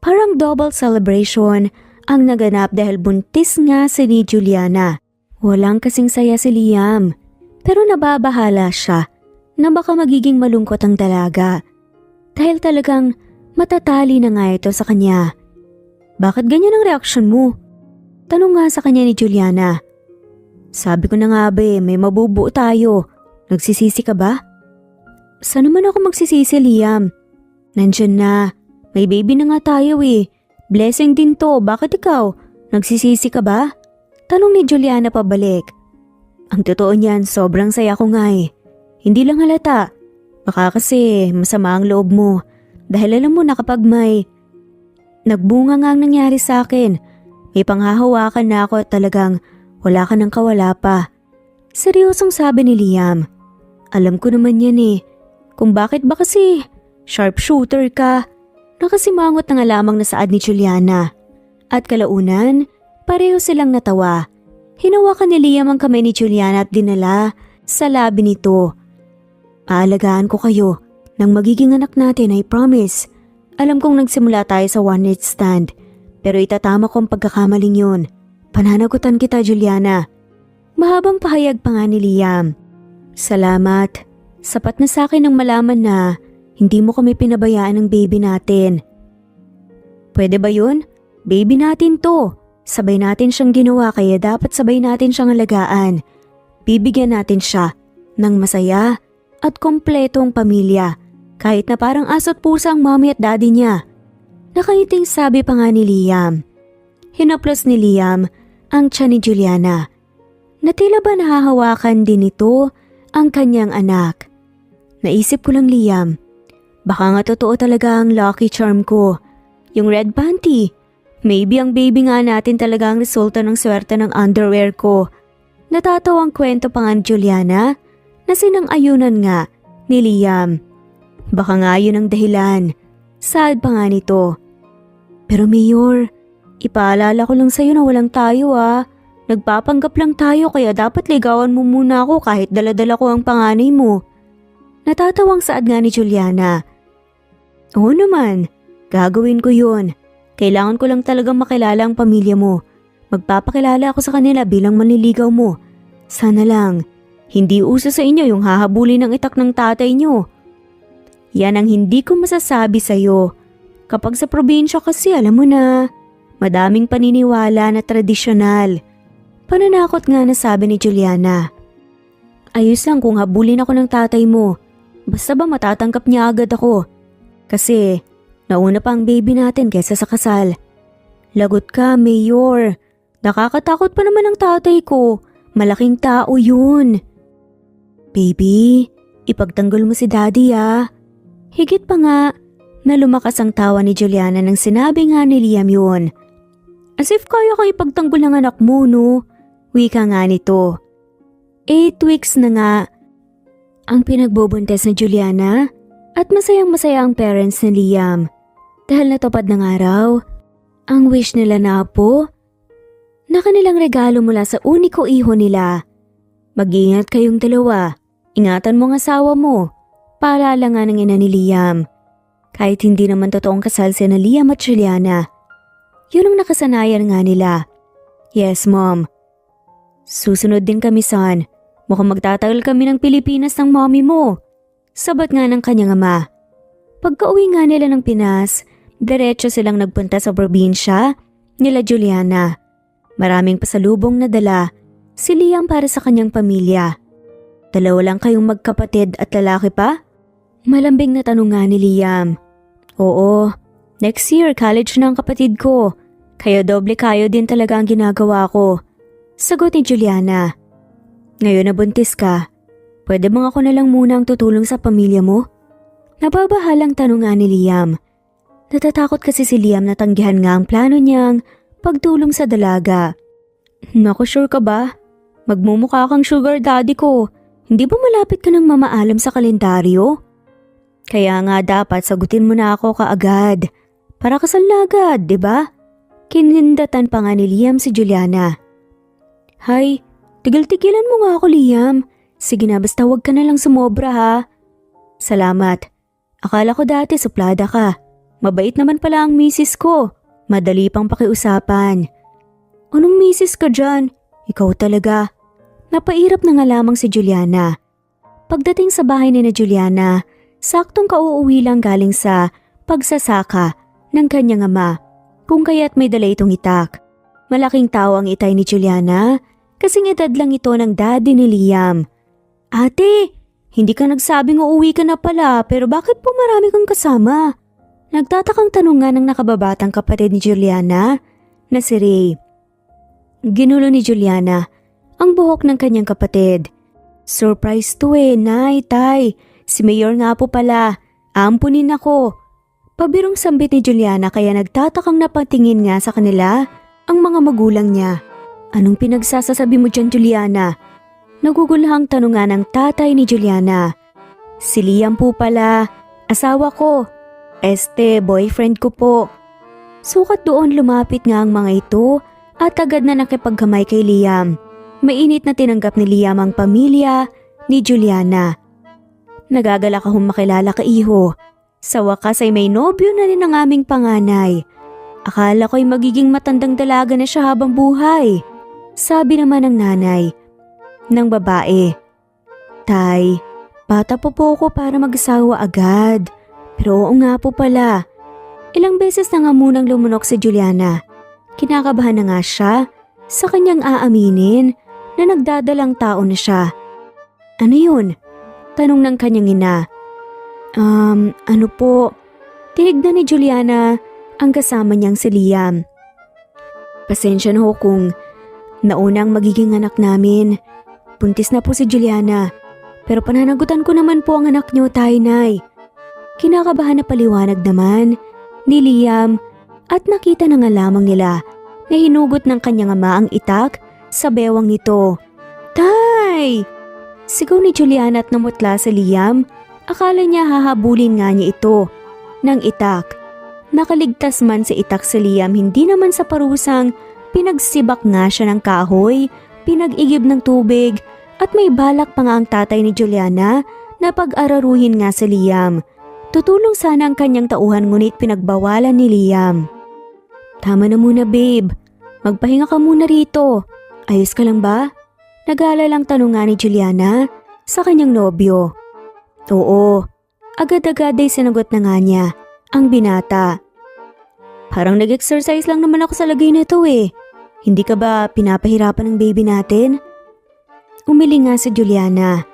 Parang double celebration ang naganap dahil buntis nga si ni Juliana. Walang kasing saya si Liam, pero nababahala siya na baka magiging malungkot ang dalaga. Dahil talagang matatali na nga ito sa kanya. Bakit ganyan ang reaksyon mo? Tanong nga sa kanya ni Juliana. Sabi ko na nga ba, may mabubuo tayo. Nagsisisi ka ba? Saan naman ako magsisisi, Liam? Nandyan na. May baby na nga tayo eh. Blessing din to. Bakit ikaw? Nagsisisi ka ba? Tanong ni Juliana pabalik. Ang totoo niyan, sobrang saya ko nga eh. Hindi lang halata. Baka kasi masama ang loob mo. Dahil alam mo na kapag may nagbunga nga ang nangyari sa akin, may panghahawakan na ako at talagang wala ka nang kawala pa. Seryosong sabi ni Liam. Alam ko naman yan eh. Kung bakit ba kasi sharpshooter ka. Nakasimangot na nga lamang na saad ni Juliana. At kalaunan, pareho silang natawa. Hinawakan ni Liam ang kamay ni Juliana at dinala sa labi nito. Aalagaan ko kayo nang magiging anak natin, I promise. Alam kong nagsimula tayo sa one night stand, pero itatama ko ang pagkakamaling yun. Pananagutan kita, Juliana. Mahabang pahayag pa nga ni Liam. Salamat. Sapat na sa akin ang malaman na hindi mo kami pinabayaan ng baby natin. Pwede ba yun? Baby natin to. Sabay natin siyang ginawa kaya dapat sabay natin siyang alagaan. Bibigyan natin siya ng masaya at kompletong pamilya kahit na parang aso't pusa ang mommy at daddy niya. Nakangiting sabi pa nga ni Liam. Hinaplos ni Liam ang tiyan ni Juliana. Na tila ba nahahawakan din ito ang kanyang anak. Naisip ko lang, Liam, baka nga totoo talaga ang lucky charm ko. Yung red panty. Maybe ang baby nga natin talaga ang resulta ng swerte ng underwear ko. Natatawang kwento pa nga ni Juliana na sinang-ayunan nga ni Liam. Baka nga yun ang dahilan. Sad pa nga nito. Pero Mayor, ipaalala ko lang sa'yo na walang tayo ah. Nagpapanggap lang tayo kaya dapat ligawan mo muna ako kahit daladala ko ang panganay mo. Natatawang saad nga ni Juliana. Oo naman, gagawin ko yun. Kailangan ko lang talagang makilala ang pamilya mo. Magpapakilala ako sa kanila bilang manliligaw mo. Sana lang, hindi uso sa inyo yung hahabulin ng itak ng tatay nyo. Yan ang hindi ko masasabi sa'yo. Kapag sa probinsya kasi alam mo na, madaming paniniwala na tradisyonal. Pananakot nga na sabi ni Juliana. Ayos lang kung habulin ako ng tatay mo. Basta ba matatangkap niya agad ako? Kasi nauna pa ang baby natin kaysa sa kasal. Lagot ka, Mayor. Nakakatakot pa naman ang tatay ko. Malaking tao yun. Baby, ipagtanggol mo si daddy ah. Higit pa nga na lumakas ang tawa ni Juliana nang sinabi nga ni Liam yun. As if kaya kang ipagtanggol ng anak mo, no? Wika nga nito. 8 weeks na nga ang pinagbubuntes na Juliana at masayang-masaya ang parents ni Liam. Dahil natupad ng araw, ang wish nila na po na kanilang regalo mula sa uniko iho nila. Mag-ingat kayong dalawa. Ingatan mo ang asawa mo. Paalala nga ng ina ni Liam. Kahit hindi naman totoong kasal sina Liam at Juliana. Yun ang nakasanayan nga nila. Yes, Mom. Susunod din kami, son. Mukhang magtatagal kami ng Pilipinas ng mommy mo. Sabat nga ng kanyang ama. Pagka-uwi nga nila ng Pinas, diretso silang nagpunta sa probinsya nila Juliana. Maraming pasalubong na dala si Liam para sa kanyang pamilya. Dalawa lang kayong magkapatid at lalaki pa? Malambing na tanong nga ni Liam. Oo, next year college na ang kapatid ko. Kaya doble kayo din talaga ang ginagawa ko. Sagot ni Juliana. Ngayon na buntis ka, pwede bang ako na lang muna ang tutulong sa pamilya mo? Nababahalang tanong nga ni Liam. Natatakot kasi si Liam na tanggihan nga ang plano niyang pagtulong sa dalaga. Naku, sure ka ba? Magmumukha kang sugar daddy ko. Hindi ba malapit ka nang mamaalam sa kalendaryo? Kaya nga dapat sagutin mo na ako kaagad. Para kasal na agad, di ba? Kinindatan pa nga ni Liam si Juliana. Hay, tigil-tigilan mo nga ako, Liam. Sige na, basta wag ka na lang sumobra ha. Salamat. Akala ko dati suplada ka. Mabait naman pala ang misis ko. Madali pang pakiusapan. Anong misis ka dyan? Ikaw talaga. Napairap na nga lamang si Juliana. Pagdating sa bahay ni na Juliana, saktong kauuwi lang galing sa pagsasaka ng kanyang ama. Kung kaya't may dala itong itak. Malaking tao ang itay ni Juliana. Kasing edad lang ito ng daddy ni Liam. Ate, hindi ka nagsabing uuwi ka na pala pero bakit po marami kang kasama? Nagtatakang tanong nga ng nakababatang kapatid ni Juliana na si Ray. Ginulo ni Juliana ang buhok ng kanyang kapatid. Surprise to nay, tay. Si Mayor nga po pala. Ampunin ako. Pabirong sambit ni Juliana kaya nagtatakang napatingin nga sa kanila ang mga magulang niya. Anong pinagsasasabi mo dyan, Juliana? Nagugulhang tanong nga ng tatay ni Juliana. Si Liam po pala, asawa ko. Boyfriend ko po. Sukat doon lumapit nga ang mga ito at agad na nakipagkamay kay Liam. Mainit na tinanggap ni Liam ang pamilya ni Juliana. Nagagalak akong makilala ka, iho. Sa wakas ay may nobyo na rin ang aming panganay. Akala ko'y magiging matandang dalaga na siya habang buhay. Sabi naman ng nanay ng babae. Tay, bata po ako para mag-asawa agad. Pero oo nga po pala. Ilang beses na nga munang lumunok si Juliana. Kinakabahan na nga siya sa kanyang aaminin na nagdadalang tao na siya. Ano yun? Tanong ng kanyang ina. Ano po? Tinignan ni Juliana ang kasama niyang si Liam. Pasensya na ho kung naunang magiging anak namin. Buntis na po si Juliana. Pero pananagutan ko naman po ang anak niyo, tay, nay. Kinakabahan na paliwanag naman ni Liam at nakita na nga lamang nila na hinugot ng kanyang ama ang itak sa bewang nito. Tay! Sigaw ni Juliana at namutla sa Liam. Akala niya hahabulin nga niya ito ng itak. Nakaligtas man sa itak si Liam, hindi naman sa parusang pinagsibak nga siya ng kahoy, pinag-igib ng tubig at may balak pa nga ang tatay ni Juliana na pag-araruhin nga si Liam. Tutulong sana ang kanyang tauhan ngunit pinagbawalan ni Liam. Tama na muna, babe. Magpahinga ka muna rito. Ayos ka lang ba? Nag-aalalang tanong nga ni Juliana sa kanyang nobyo. Oo, agad-agad ay sinagot na nga niya ang binata. Parang nag-exercise lang naman ako sa lagay na ito eh. Hindi ka ba pinapahirapan ng baby natin? Umili nga si Juliana.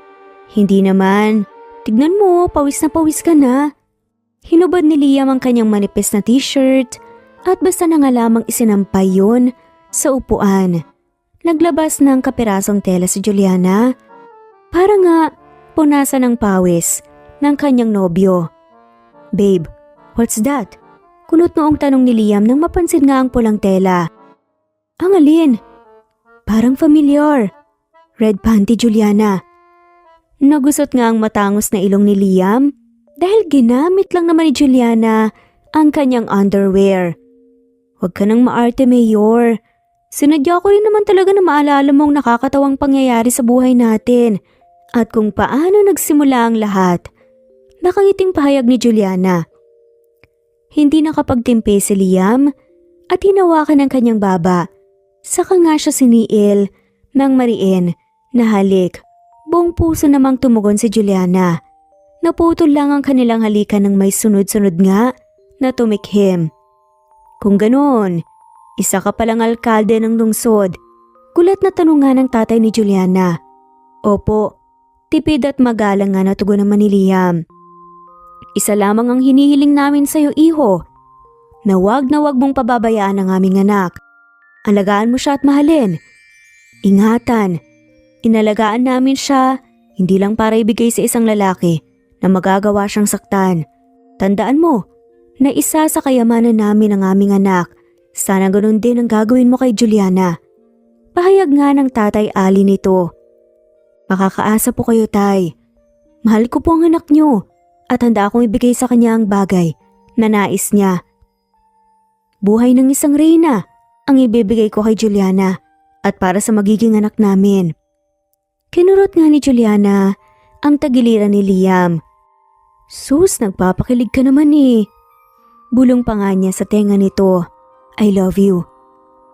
Hindi naman. Tignan mo, pawis na pawis ka na. Hinubad ni Liam ang kanyang manipis na t-shirt at basta na nga lamang isinampay yun sa upuan. Naglabas ng kapirasong tela si Juliana para nga punasan ng pawis ng kanyang nobyo. Babe, what's that? Kunot noong tanong ni Liam nang mapansin nga ang pulang tela. Ang alin? Parang familiar. Red panty, Juliana. Nagusot nga ang matangos na ilong ni Liam dahil ginamit lang naman ni Juliana ang kanyang underwear. Huwag ka nang maarte, Mayor. Sinadya ko rin naman talaga na maalala mong nakakatawang pangyayari sa buhay natin at kung paano nagsimula ang lahat. Nakangiting pahayag ni Juliana. Hindi nakapagtimpe si Liam at hinawakan ng kanyang baba. Saka nga siya siniil ng mariin na halik. Buong puso namang tumugon si Juliana. Naputol lang ang kanilang halikan ng may sunod-sunod nga na tumikhim. Kung ganoon, isa ka palang alkalde ng lungsod. Gulat na tanong nga ng tatay ni Juliana. Opo, tipid at magalang nga na tugon naman ni Liam. Isa lamang ang hinihiling namin sa iyo, iho. Na wag mong pababayaan ang aming anak. Alagaan mo siya at mahalin. Ingatan. Inalagaan namin siya, hindi lang para ibigay sa isang lalaki na magagawa siyang saktan. Tandaan mo, na isa sa kayamanan namin ang aming anak. Sana ganun din ang gagawin mo kay Juliana. Pahayag nga ng tatay Ali nito. Makakaasa po kayo, tay. Mahal ko po ang anak niyo at handa akong ibigay sa kanya ang bagay na nais niya. Buhay ng isang reyna ang ibibigay ko kay Juliana at para sa magiging anak namin. Kinurot nga ni Juliana ang tagiliran ni Liam. Sus, nagpapakilig ka naman eh. Bulong pa nga niya sa tenga nito. I love you.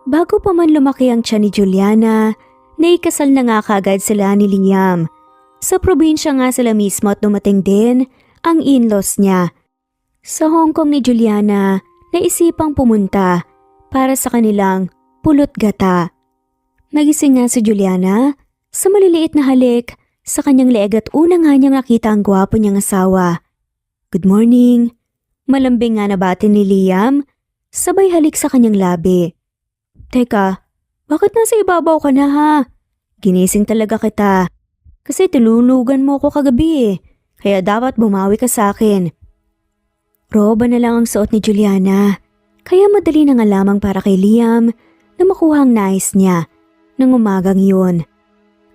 Bago pa man lumaki ang tiyan ni Juliana, naikasal na nga kaagad sila ni Liam. Sa probinsya nga sila mismo at dumating din ang in-laws niya. Sa Hong Kong ni Juliana, naisipang pumunta para sa kanilang pulot gata. Nagising nga si Juliana sa maliliit na halik sa kanyang leeg at una nga niyang nakita ang gwapo niyang asawa. Good morning. Malambing nga nabati ni Liam, sabay halik sa kanyang labi. Teka, bakit nasa ibabaw ka na ha? Ginising talaga kita. Kasi tinulugan mo ko kagabi eh, kaya dapat bumawi ka sa akin. Roba na lang ang suot ni Juliana, kaya madali na nga lamang para kay Liam na makuha ang nais niya ng umagang yun.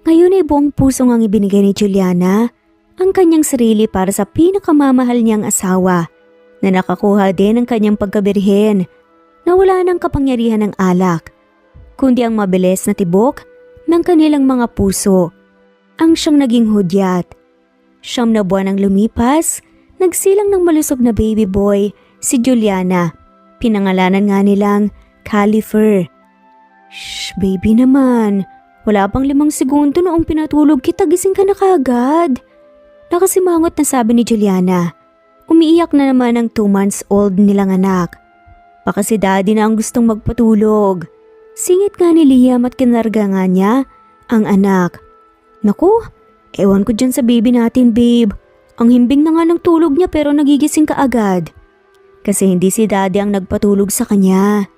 Ngayon ay buong puso ngang ibinigay ni Juliana ang kanyang sarili para sa pinakamamahal niyang asawa na nakakuha din ng kanyang pagkabirhen na wala ng kapangyarihan ng alak, kundi ang mabilis na tibok ng kanilang mga puso. ang siyang naging hudyat. 9 na buwan ang lumipas, nagsilang ng malusog na baby boy, si Juliana. Pinangalanan nga nilang Califer. Shh, baby naman. Wala pang 5 segundo noong pinatulog kita, gising ka na kaagad. Nakasimangot na sabi ni Juliana. Umiiyak na naman ang 2 months old nilang anak. Baka si daddy na ang gustong magpatulog. Singit nga ni Liam at kinarga nga niya ang anak. Naku, ewan ko dyan sa baby natin, babe. Ang himbing na nga ng tulog niya pero nagigising ka agad. Kasi hindi si daddy ang nagpatulog sa kanya.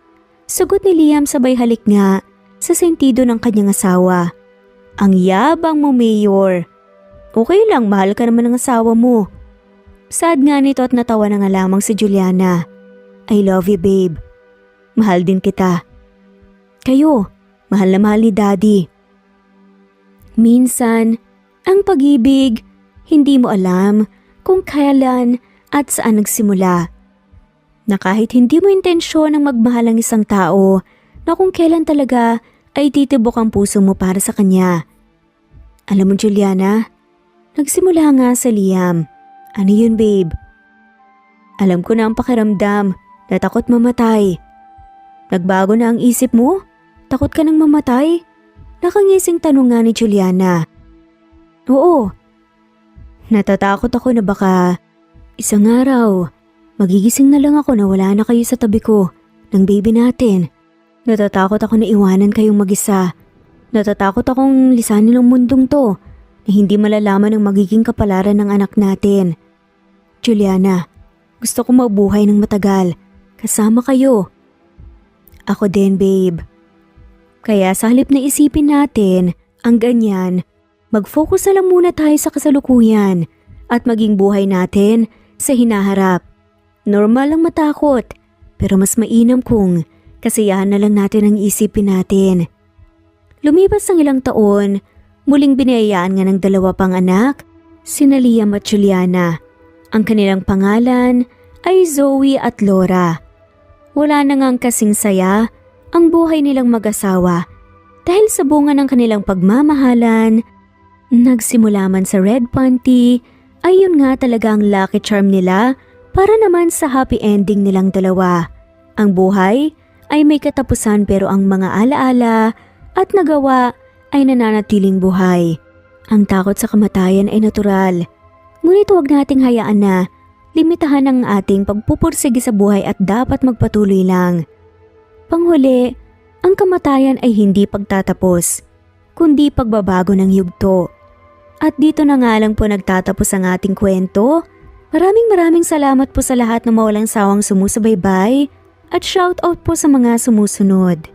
Sagot ni Liam sabay halik nga sa sentido ng kanyang asawa. Ang yabang mo, Mayor. Okay lang, mahal ka naman ng asawa mo. Sad nga nito at natawa na nga lamang si Juliana. I love you, babe. Mahal din kita. Kayo, mahal na mahal ni daddy. Minsan, ang pag-ibig, hindi mo alam kung kailan at saan nagsimula. Na kahit hindi mo intensyon ang magmahal ang isang tao, na kung kailan talaga ay titibok ang puso mo para sa kanya. Alam mo, Juliana, nagsimula nga sa Liam. Ano yun, babe? Alam ko na ang pakiramdam na takot mamatay. Nagbago na ang isip mo? Takot ka nang mamatay? Nakangising tanong nga ni Juliana. Oo. Natatakot ako na baka isang araw, magigising na lang ako na wala na kayo sa tabi ko ng baby natin. Natatakot ako na iwanan kayong mag-isa. Natatakot akong lisanin ang mundong to na hindi malalaman ang magiging kapalaran ng anak natin. Juliana, gusto ko mabuhay ng matagal. Kasama kayo. Ako din, babe. Kaya sa halip na isipin natin ang ganyan, mag-focus na lang muna tayo sa kasalukuyan at maging buhay natin sa hinaharap. Normal lang matakot, pero mas mainam kung kasiyahan na lang natin ang isipin natin. Lumipas ang ilang taon, muling binayaan nga ng 2 pang anak, sina Liam at Juliana. Ang kanilang pangalan ay Zoe at Laura. Wala na ngang kasing saya ang buhay nilang mag-asawa dahil sa bunga ng kanilang pagmamahalan. Nagsimula man sa red panty, ay yun nga talaga ang lucky charm nila para naman sa happy ending nilang dalawa. Ang buhay ay may katapusan pero ang mga alaala at nagawa ay nananatiling buhay. Ang takot sa kamatayan ay natural, ngunit huwag nating hayaan na limitahan ang ating pagpupursige sa buhay at dapat magpatuloy lang. Panghuli, ang kamatayan ay hindi pagtatapos, kundi pagbabago ng yugto. At dito na nga lang po nagtatapos ang ating kwento. Maraming salamat po sa lahat na mawalang sawang sumusubaybay at shoutout po sa mga sumusunod.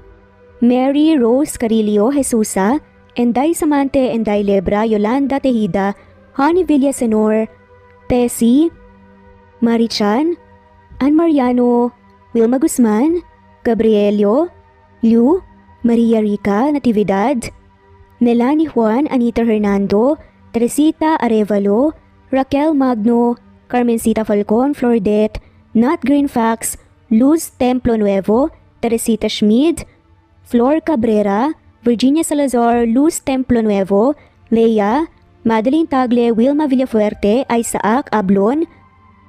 Mary Rose Carillo Jesusa, Enday Samante Enday Lebra, Yolanda Tejida, Honey Villasenor, Tessie, Marichan, Ann Mariano, Wilma Guzman, Gabrielio, Liu, Maria Rica Natividad, Melanie Juan, Anita Hernando, Teresita Arevalo, Raquel Magno, Carmencita Falcon, Flordet, Nat Greenfax, Luz Templo Nuevo, Teresita Schmid, Flor Cabrera, Virginia Salazar, Luz Templo Nuevo, Leia, Madeline Tagle, Wilma Villafuerte, Isaac Ablon,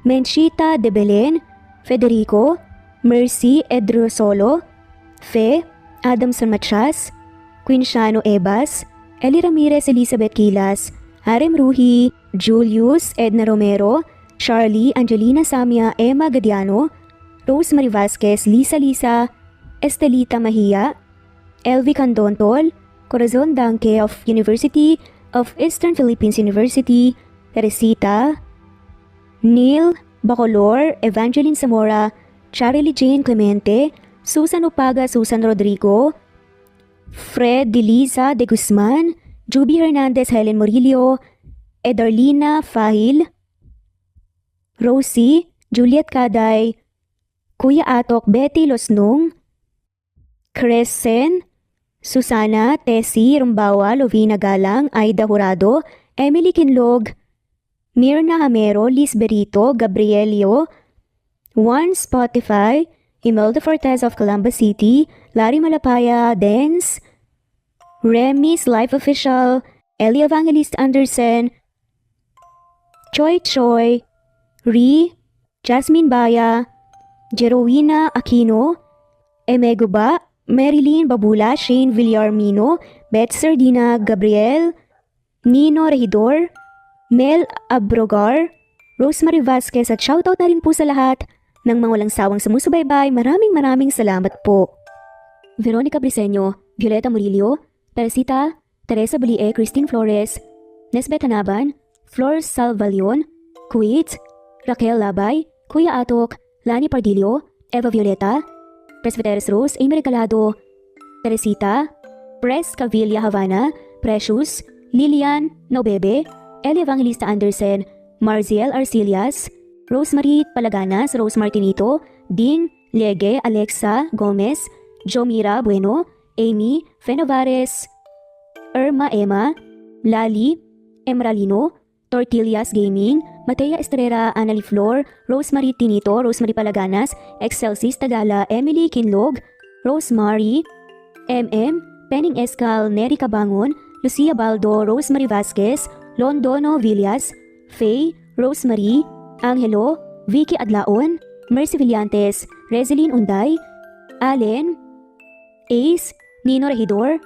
Menchita de Belen, Federico, Mercy Edrosolo, Fe, Adamson Machas, Quinciano Ebas, Eli Ramirez Elizabeth Kilas, Harem Ruhi, Julius Edna Romero, Charlie Angelina Samia Emma Gadiano, Rosemary Vasquez Lisa, Estelita Mahia, Elvi Candontol, Corazon Danke of University of Eastern Philippines University, Teresita, Neil Bacolor, Evangeline Zamora, Charlie Jane Clemente, Susan Upaga, Susan Rodrigo, Fred Deliza de Guzman, Juby Hernandez, Helen Murillo, Edarlina Fahil, Rosie, Juliet Caday, Kuya Atok, Betty Losnong, Crescen, Susana, Tessie, Rumbawa, Lovina Galang, Aida Jurado, Emily Kinlog, Mirna Hamero, Liz Berito, Gabrielio, Juan Spotify, Imelda Fortes of Columbus City, Larry Malapaya, Dance, Remy's Life Official, Ellie Evangelista Anderson, Choi Choi, Ri, Jasmine Baya, Jerowina Aquino, Emeguba, Marilyn Babula, Shane Villarmino, Beth Sardina, Gabriel, Nino Regidor, Mel Abrogar, Rosemary Vasquez at shoutout na rin po sa lahat ng mga walang sawang sumusubaybay. Maraming salamat po. Veronica Briseño, Violeta Murillo, Teresita, Teresa Bulie, Christine Flores, Nesbeth Hanaban, Flor Salvalion, Kuwait, Raquel Labay, Kuya Atok, Lani Pardillo, Eva Violeta, Presbyteres Rose, Amy Recalado, Teresita, Pres Cavilla Havana, Precious, Lilian Nobebe, Ellie Evangelista Anderson, Marziel Arcilias, Rosemary Palaganas, Rose Martinito, Ding Lege, Alexa Gomez, Jomira Bueno, Amy Fenovares, Irma Emma, Lali Emralino, Tortillas Gaming, Matea Estrera, Annalie Flor, Rosemary Tinito, Rosemary Palaganas, Excelsis Tagala, Emily Kinlog, Rosemary, MM, Penning Escal, Neri Cabangon, Lucia Baldo, Rosemary Vasquez, Londono Villas, Faye, Rosemary, Angelo, Vicky Adlaon, Mercy Villantes, Rezeline Unday, Allen, Ace, Nino Regidor,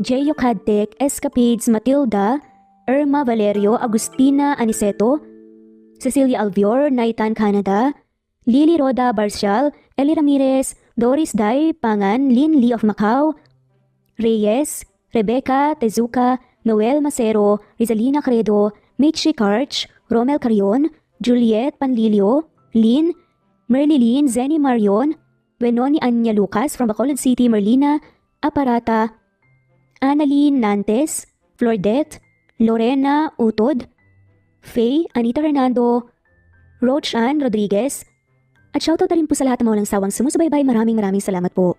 Jeyo Cadtec, Escapades Matilda, Irma Valerio, Agustina Aniceto, Cecilia Alvior, Naitan Canada, Lily Roda Barcial, Eli Ramirez, Doris Day Pangan, Lynn Lee of Macau, Reyes, Rebecca Tezuka, Noel Macero, Rizalina Credo, Mitchie Karch, Romel Carion, Juliet Panlilio, Lynn, Merlilyn Zenny Marion, Benoni Anya Lucas from Bacolod City, Merlina Aparata, Annalyn Nantes, Flordette, Lorena Utod, Faye, Anita Hernando, Roach Ann Rodriguez, at shoutout na rin po sa lahat ng mga walang sawang sumusubaybay. Maraming salamat po.